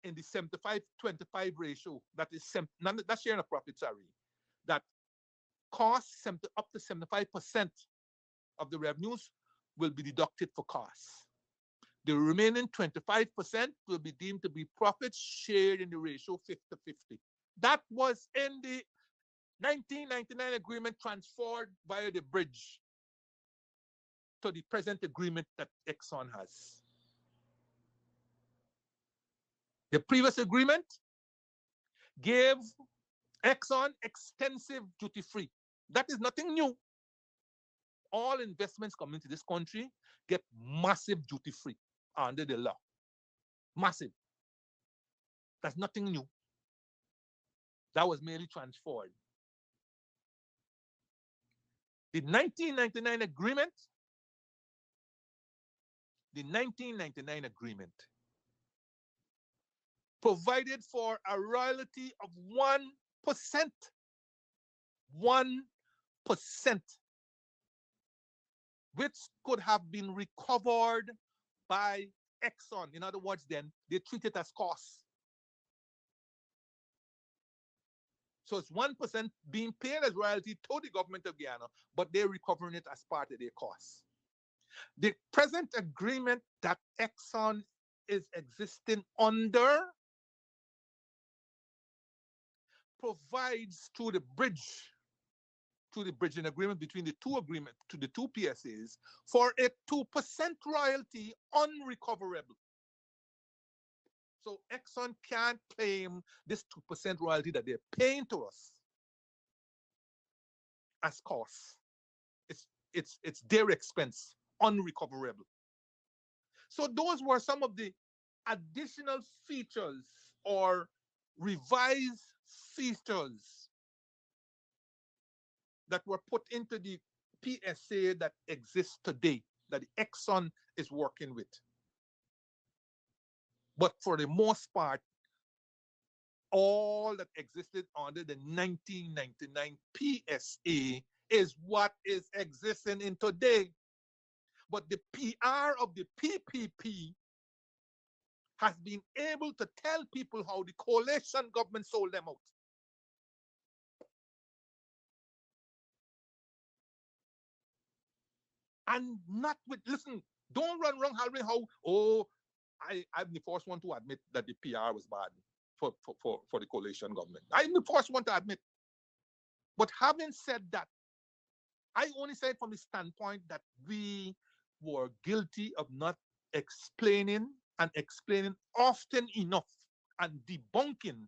in the 75-25 ratio. That is that sharing of profits, sorry, that costs up to 75% of the revenues will be deducted for costs. The remaining 25% will be deemed to be profits shared in the ratio 50-50. That was in the 1999 agreement transferred via the bridge to the present agreement that Exxon has. The previous agreement gave Exxon extensive duty free. That is nothing new. All investments coming to this country get massive duty free under the law. Massive. That's nothing new. That was merely transferred. The 1999 agreement, provided for a royalty of 1%. 1%, which could have been recovered by Exxon. In other words, then they treat it as costs. So it's 1% being paid as royalty to the government of Guyana, but they're recovering it as part of their costs. The present agreement that Exxon is existing under provides to the bridging agreement between the two PSAs for a 2% royalty unrecoverable. So Exxon can't claim this 2% royalty that they're paying to us as costs. It's their expense, unrecoverable. So those were some of the additional features or revised features that were put into the PSA that exists today, that the Exxon is working with. But for the most part, all that existed under the 1999 PSA is what is existing in today. But the PR of the PPP has been able to tell people how the coalition government sold them out. And not with, listen, don't run around hollering how, oh, I'm the first one to admit that the PR was bad for the coalition government. I'm the first one to admit. But having said that, I only say it from the standpoint that we were guilty of not explaining and explaining often enough and debunking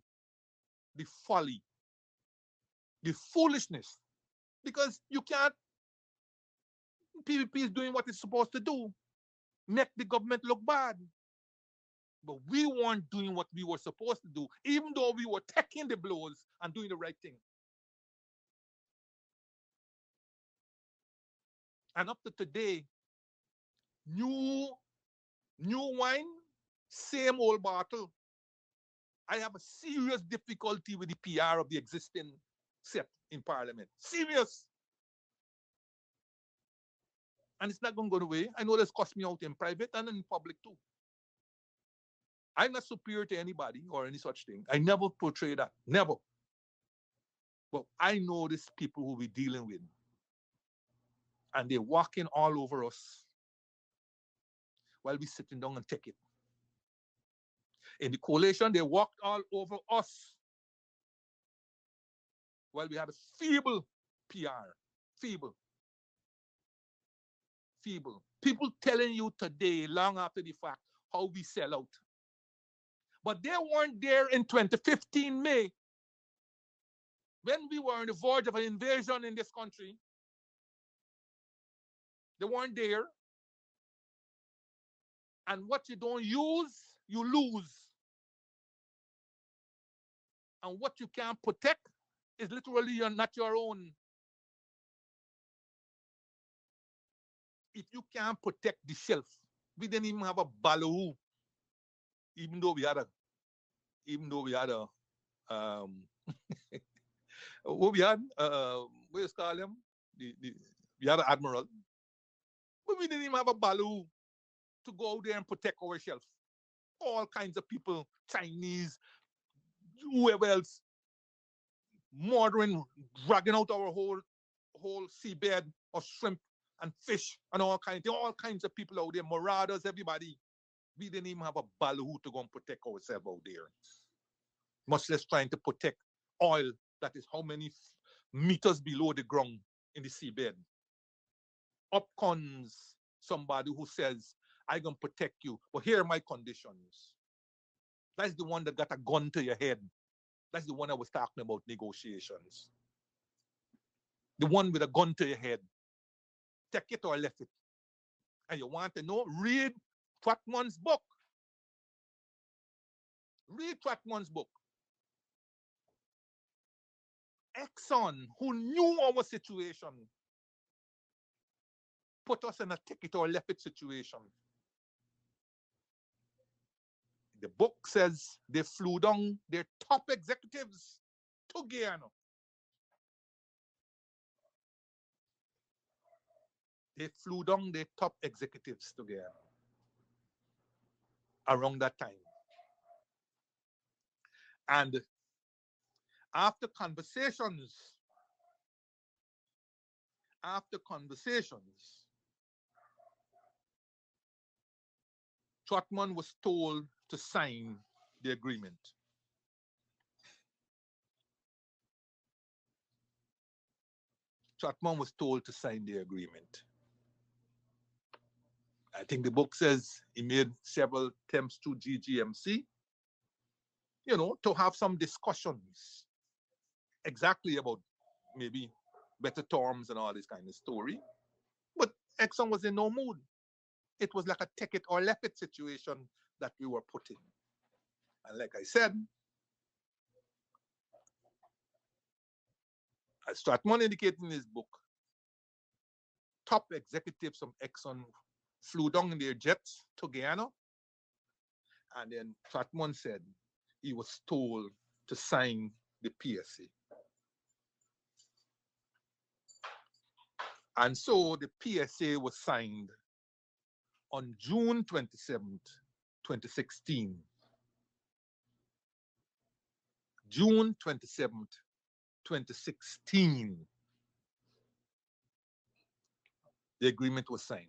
the folly, the foolishness. Because you can't, PVP is doing what it's supposed to do, make the government look bad. But we weren't doing what we were supposed to do, even though we were taking the blows and doing the right thing. And up to today, new wine, same old bottle. I have a serious difficulty with the PR of the existing set in Parliament. Serious. And it's not going to go away. I know this cost me out in private and in public too. I'm not superior to anybody or any such thing. I never portray that. Never. But I know these people who we're dealing with. And they're walking all over us while we're sitting down and take it. In the coalition, they walked all over us while we had a feeble PR. Feeble. People telling you today, long after the fact, how we sell out. But they weren't there in 2015 May, when we were on the verge of an invasion in this country. They weren't there. And what you don't use, you lose. And what you can't protect is literally not your own. If you can't protect the shelf, we didn't even have a baloo, even though we had a what we had, what you call him? We had an admiral, but we didn't even have a baloo to go out there and protect our shelf. All kinds of people, Chinese, whoever else, murdering, dragging out our whole seabed of shrimp and fish and all kinds of people out there, marauders, everybody. We didn't even have a baloo to go and protect ourselves out there. Much less trying to protect oil that is how many meters below the ground in the seabed. Up comes somebody who says, I'm going to protect you, but here are my conditions. That's the one that got a gun to your head. That's the one I was talking about, negotiations. The one with a gun to your head. Take it or left it. And you want to know? Read Trotman's book. Read Trotman's book. Exxon, who knew our situation, put us in a take it or left it situation. The book says they flew down their top executives to Guyana. They flew down their top executives to Guyana around that time. And after conversations, Trotman was told to sign the agreement. Trotman was told to sign the agreement. I think the book says he made several attempts to GGMC, to have some discussions exactly about maybe better terms and all this kind of story. But Exxon was in no mood. It was like a take it or left it situation that we were put in. And like I said, As Stratmon indicated in his book, top executives from Exxon flew down in their jets to Guyana, and then Stratmon said he was told to sign the PSA. And so the PSA was signed on June 27th, 2016. June 27th, 2016, the agreement was signed.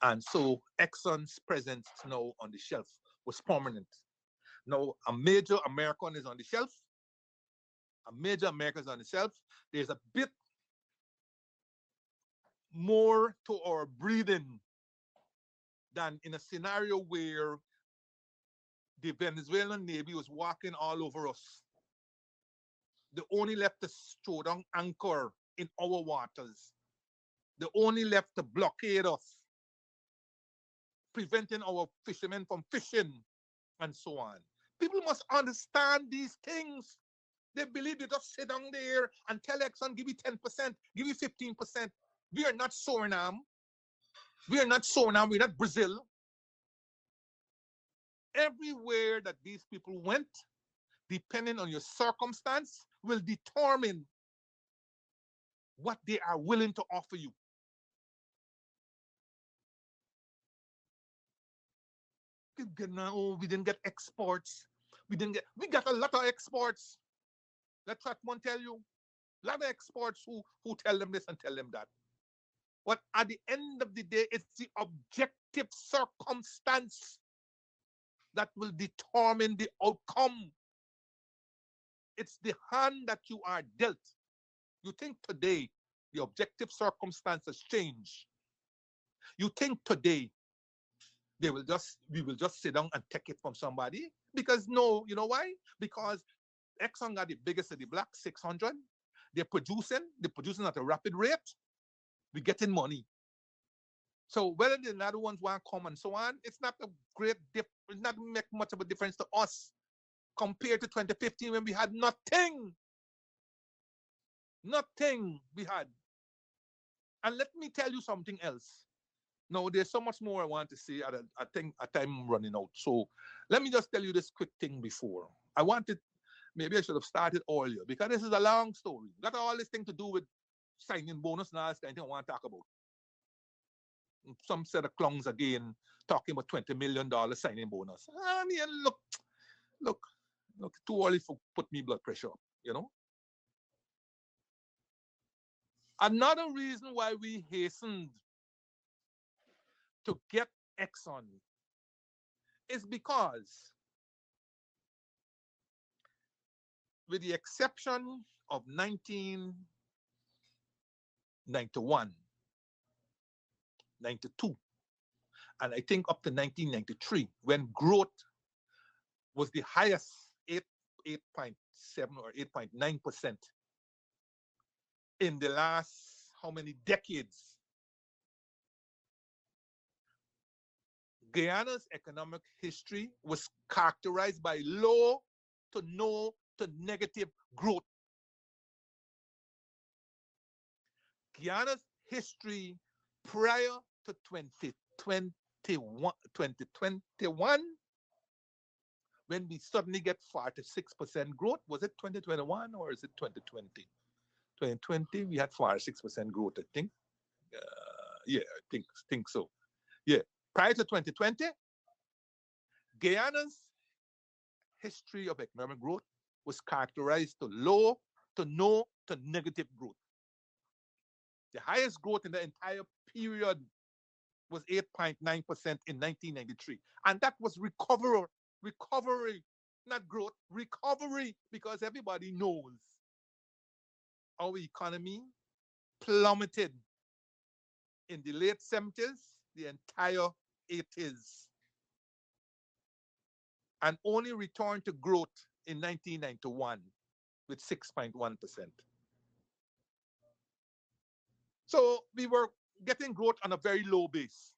And so Exxon's presence now on the shelf was permanent. Now, a major American is on the shelf. A major American is on the shelf. There's a bit more to our breathing than in a scenario where the Venezuelan Navy was walking all over us. They only left to throw down anchor in our waters. They only left to blockade us, preventing our fishermen from fishing, and so on. People must understand these things. They believe you just sit down there and tell Exxon, give you 10%, give you 15%. We are not Suriname. We are not Suriname. We're not Brazil. Everywhere that these people went, depending on your circumstance, will determine what they are willing to offer you. We didn't get exports. We got a lot of exports. Let Stratmon tell you. A lot of exports who tell them this and tell them that. But at the end of the day, it's the objective circumstance that will determine the outcome. It's the hand that you are dealt. You think today the objective circumstances change. You think today we will just sit down and take it from somebody? Because no, you know why? Because Exxon got the biggest of the black, 600. They're producing at a rapid rate. We're getting money. So whether the other ones want to come and so on, it's not a great it's not make much of a difference to us compared to 2015 when we had nothing. Nothing we had. And let me tell you something else. No, there's so much more I want to say. I think time running out. So let me just tell you this quick thing before. Maybe I should have started earlier because this is a long story. Got all this thing to do with signing bonus and all this kind of thing I want to talk about. Some set of clowns again talking about $20 million signing bonus. I mean, look, too early for put me blood pressure up, you know. Another reason why we hastened to get Exxon is because, with the exception of 1991, 92, and I think up to 1993, when growth was the highest, 8.7 or 8.9% in the last how many decades. Guyana's economic history was characterized by low to no to negative growth. Guyana's history prior to 2021, when we suddenly get 46% growth, was it 2021 or is it 2020? 2020, we had 46% growth, I think. Yeah, I think so. Yeah. Prior to 2020, Guyana's history of economic growth was characterized to low to no to negative growth. The highest growth in the entire period was 8.9% in 1993. And that was recovery, not growth, recovery, because everybody knows our economy plummeted in the late 70s, the entire 80s, and only returned to growth in 1991 with 6.1%. So we were getting growth on a very low base.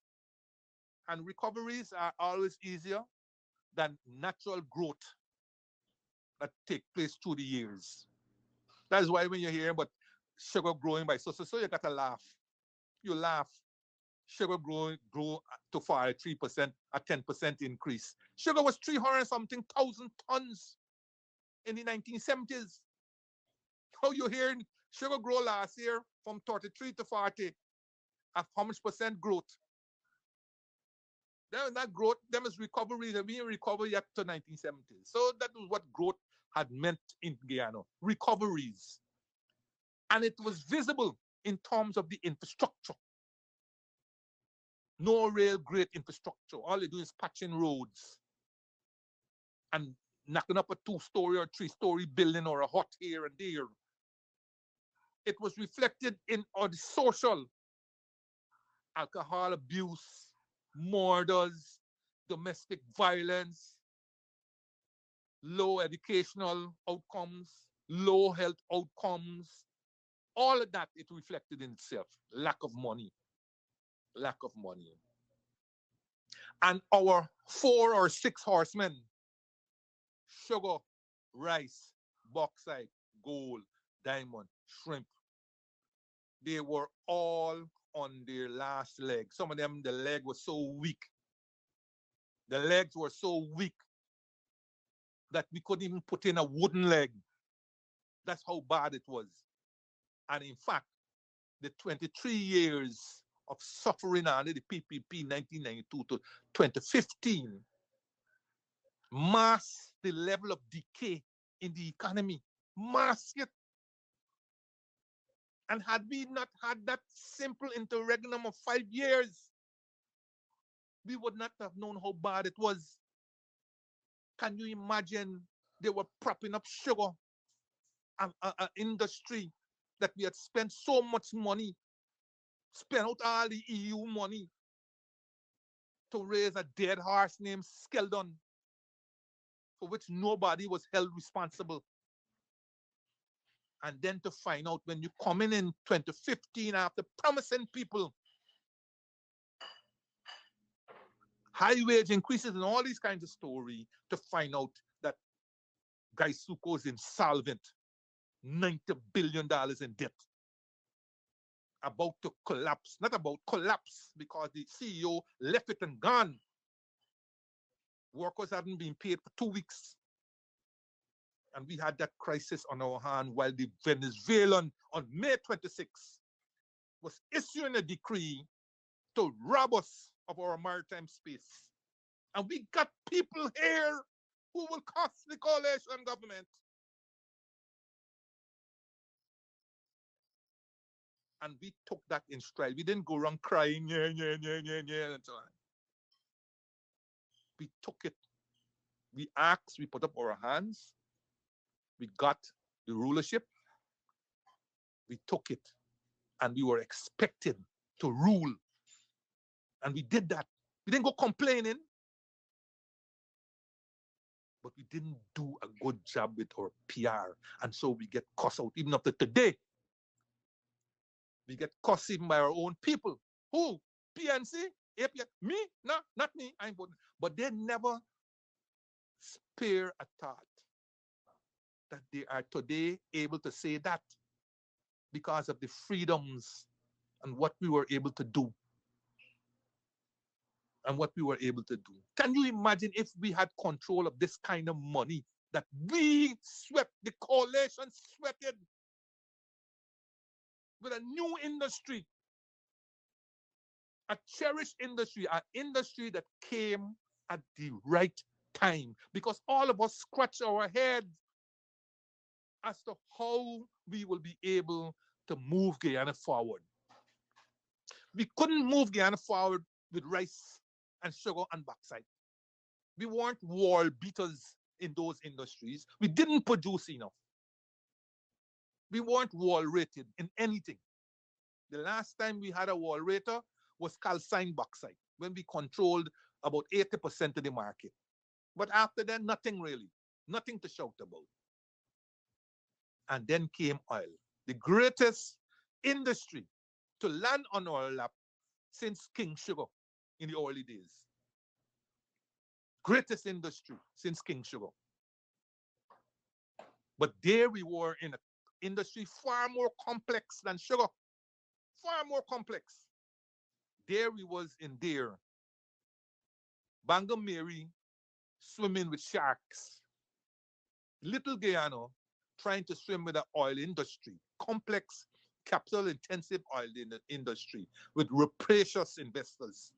And recoveries are always easier than natural growth. that take place through the years. That's why when you hear about sugar growing by so you gotta laugh. You laugh. Sugar grew to 3%, a 10% increase. Sugar was 300 something thousand tons in the 1970s. How you hearing sugar grow last year from 33 to 40? At how much percent growth? That growth, them is recovery. We didn't recover yet to 1970s. So that was what growth had meant in Guyana. Recoveries. And it was visible in terms of the infrastructure. No real great infrastructure. All they do is patching roads and knocking up a 2-story or 3-story building or a hut here and there. It was reflected in the social alcohol abuse, murders, domestic violence, low educational outcomes, low health outcomes. All of that, it reflected in itself. Lack of money. Lack of money. And our 4 or 6 horsemen, sugar, rice, bauxite, gold, diamond, shrimp, they were all on their last leg. Some of them, the leg was so weak. The legs were so weak that we couldn't even put in a wooden leg. That's how bad it was. And in fact, the 23 years of suffering under the PPP 1992 to 2015 masked the level of decay in the economy. Masked it. And had we not had that simple interregnum of 5 years, we would not have known how bad it was. Can you imagine they were propping up sugar, an industry that we had spent so much money, spent out all the EU money to raise a dead horse named Skeldon, for which nobody was held responsible. And then to find out when you come in 2015 after promising people high wage increases and all these kinds of story, to find out that Guy Suko is insolvent, $90 billion in debt, about to collapse. Not about collapse, because the CEO left it and gone. Workers hadn't been paid for 2 weeks. And we had that crisis on our hand while the Venezuelan, on May 26, was issuing a decree to rob us of our maritime space. And we got people here who will cost the coalition government. And we took that in stride. We didn't go around crying, yeah, and so on. We took it. We asked, we put up our hands. We got the rulership. We took it. And we were expected to rule. And we did that. We didn't go complaining. But we didn't do a good job with our PR. And so we get cussed out even up to today. We get cussed even by our own people. Who? PNC? APN? Me? No, not me. I ain't voting. But they never spare a thought that they are today able to say that because of the freedoms and what we were able to do. And what we were able to do. Can you imagine if we had control of this kind of money that we swept, the coalition sweated, with a new industry, a cherished industry, an industry that came at the right time, because all of us scratch our heads as to how we will be able to move Guyana forward. We couldn't move Guyana forward with rice and sugar and bauxite. We weren't world beaters in those industries. We didn't produce enough. We weren't world rated in anything. The last time we had a world rater was calcined bauxite, when we controlled about 80% of the market. But after that, nothing really. Nothing to shout about. And then came oil, the greatest industry to land on our lap since King Sugar in the early days. Greatest industry since King Sugar. But there we were in an industry far more complex than sugar, far more complex. There we was in there, Bangor Mary swimming with sharks, little Guyana trying to swim with the oil industry, complex, capital-intensive oil industry with rapacious investors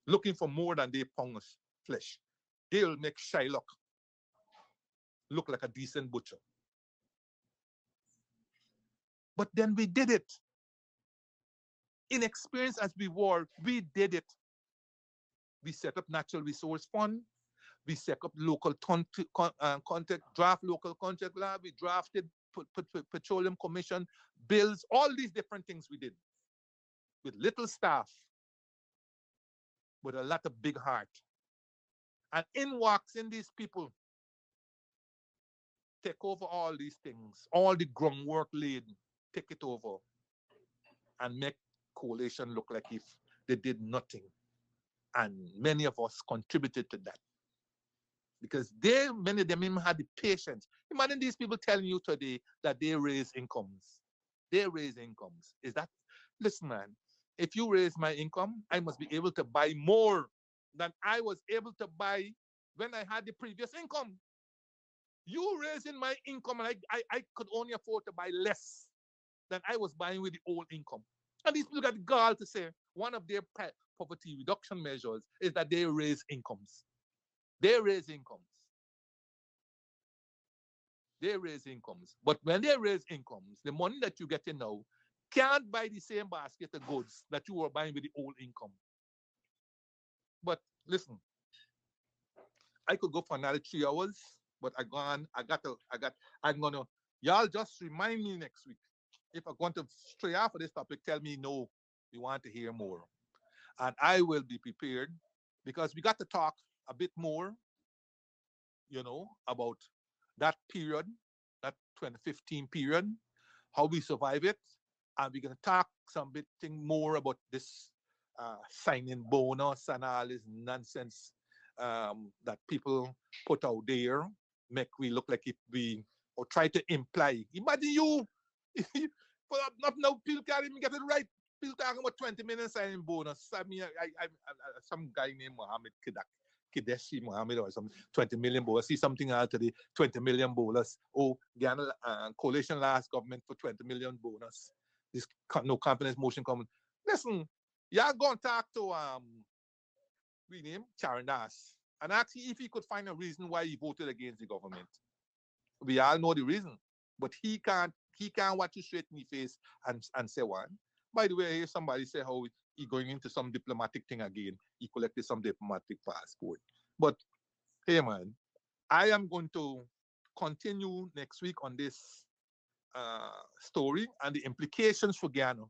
looking for more than they pound of flesh. They'll make Shylock look like a decent butcher. But then we did it. Inexperienced as we were, we did it. We set up Natural Resource Fund. We set up local contact, draft local contract law. We drafted Petroleum Commission bills, all these different things we did with little staff, with a lot of big heart. And in walks in these people, take over all these things, all the groundwork laid, take it over, and make coalition look like if they did nothing. And many of us contributed to that. Because many of them even had the patience. Imagine these people telling you today that they raise incomes. They raise incomes. Is that, listen, man, if you raise my income, I must be able to buy more than I was able to buy when I had the previous income. You raising my income, and I could only afford to buy less than I was buying with the old income. And these people got the gall to say one of their poverty reduction measures is that they raise incomes. They raise incomes. They raise incomes. But when they raise incomes, the money that you get in now can't buy the same basket of goods that you were buying with the old income. But listen, I could go for another 3 hours, but I'm gonna, y'all just remind me next week. If I'm going to stray off of this topic, tell me no, we want to hear more. And I will be prepared because we got to talk a bit more, about that period, that 2015 period, how we survive it. And we're going to talk something more about this signing bonus and all this nonsense that people put out there, make we look like if we, or try to imply. Imagine you, not now, people can't even get it right. People talking about 20 million signing bonus. I mean, I some guy named Mohammed Kideshi Mohammed or some 20 million bonus. See something out today, 20 million bonus. Oh, Guyana coalition last government for 20 million bonus. This no confidence motion coming. Listen, y'all go and talk to we name Charandas and ask him if he could find a reason why he voted against the government. We all know the reason, but he can't watch you straight in the face and say one. By the way, I hear somebody say how he going into some diplomatic thing again. He collected some diplomatic passport. But hey man, I am going to continue next week on this story and the implications for Guyana.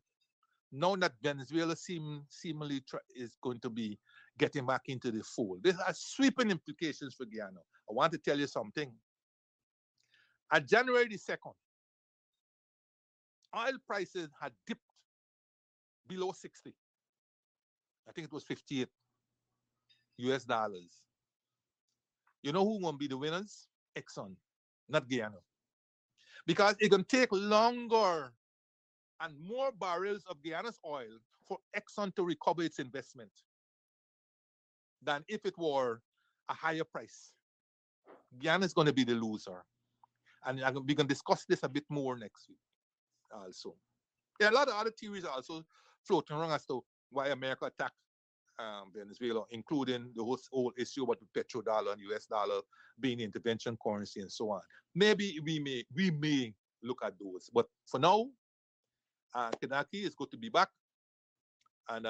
Now that Venezuela seemingly is going to be getting back into the fold. There are sweeping implications for Guyana. I want to tell you something. On January the 2nd, oil prices had dipped below 60. I think it was 58 US dollars. You know who won't be the winners? Exxon, not Guyana. Because it's going to take longer and more barrels of Guyana's oil for Exxon to recover its investment than if it were a higher price. Guyana is going to be the loser. And we're going to discuss this a bit more next week also. There are a lot of other theories also floating around as to why America attacked Venezuela, including the whole issue about the petrodollar and US dollar being intervention currency and so on. Maybe we may look at those. But for now, Kanaki, it's good to be back. And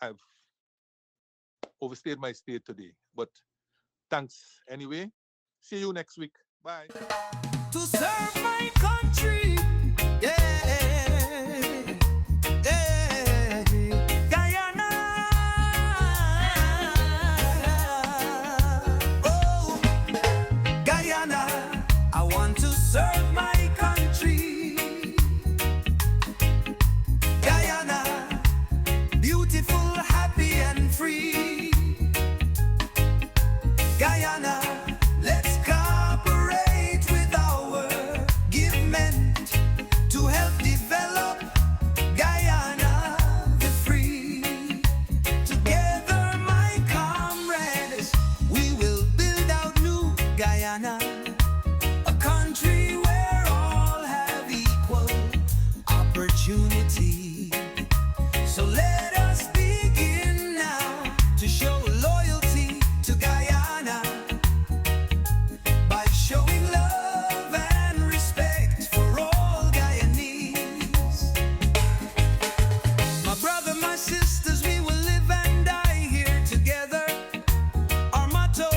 I've overstayed my stay today. But thanks anyway. See you next week. Bye. To serve my country, yeah, yeah, Guyana, oh, Guyana, I want to serve my country, Guyana, beautiful, happy and free, Guyana, let's cooperate with our Guyana, a country where all have equal opportunity. So let us begin now to show loyalty to Guyana by showing love and respect for all Guyanese. My brother, my sisters, we will live and die here together. Our motto,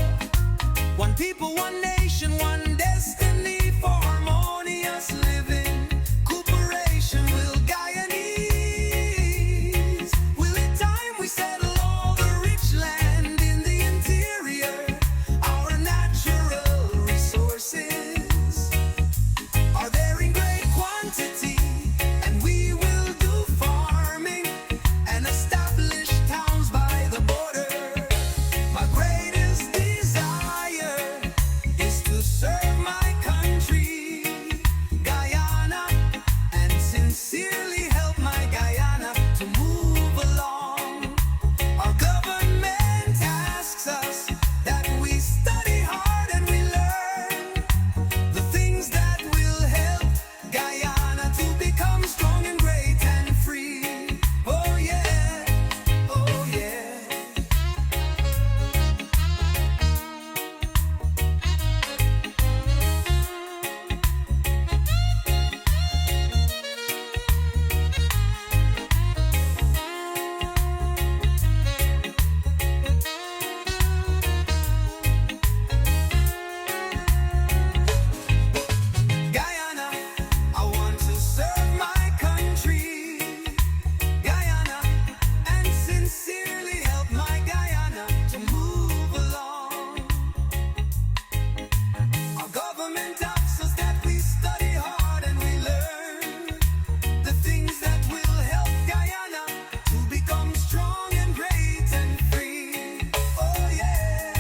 one people, one nation, one destiny for harmonious living. Cooperation will Guyanese. Will in time we settle all the rich land in the interior. Our natural resources are there in great quantity, and we will do farming and establish towns by the border. My greatest desire is to serve my country, Guyana, and sincerely help my Guyana to move along. Our government asks us that we study hard and we learn the things that will help Guyana to become strong and great and free. Oh yeah, oh yeah. Guyana, I want to serve my country, Guyana, and sincerely help my Guyana to move along. Our government asks us that we study hard and we learn the things that will help Guyana to become strong and great and free. Oh yeah,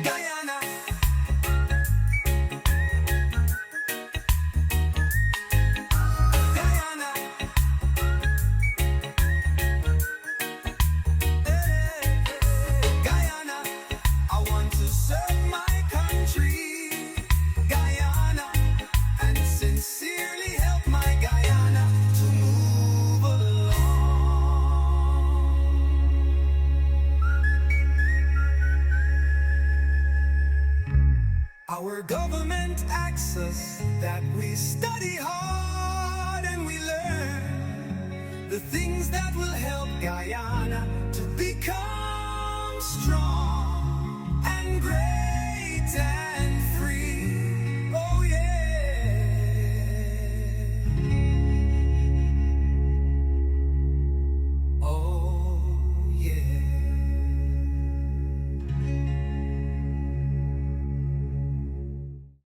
Guyana. Guyana, Guyana, I want to serve my country, Guyana, and sincerely help my Guyana to move along. Our government asks us that we study hard and we learn the things that will help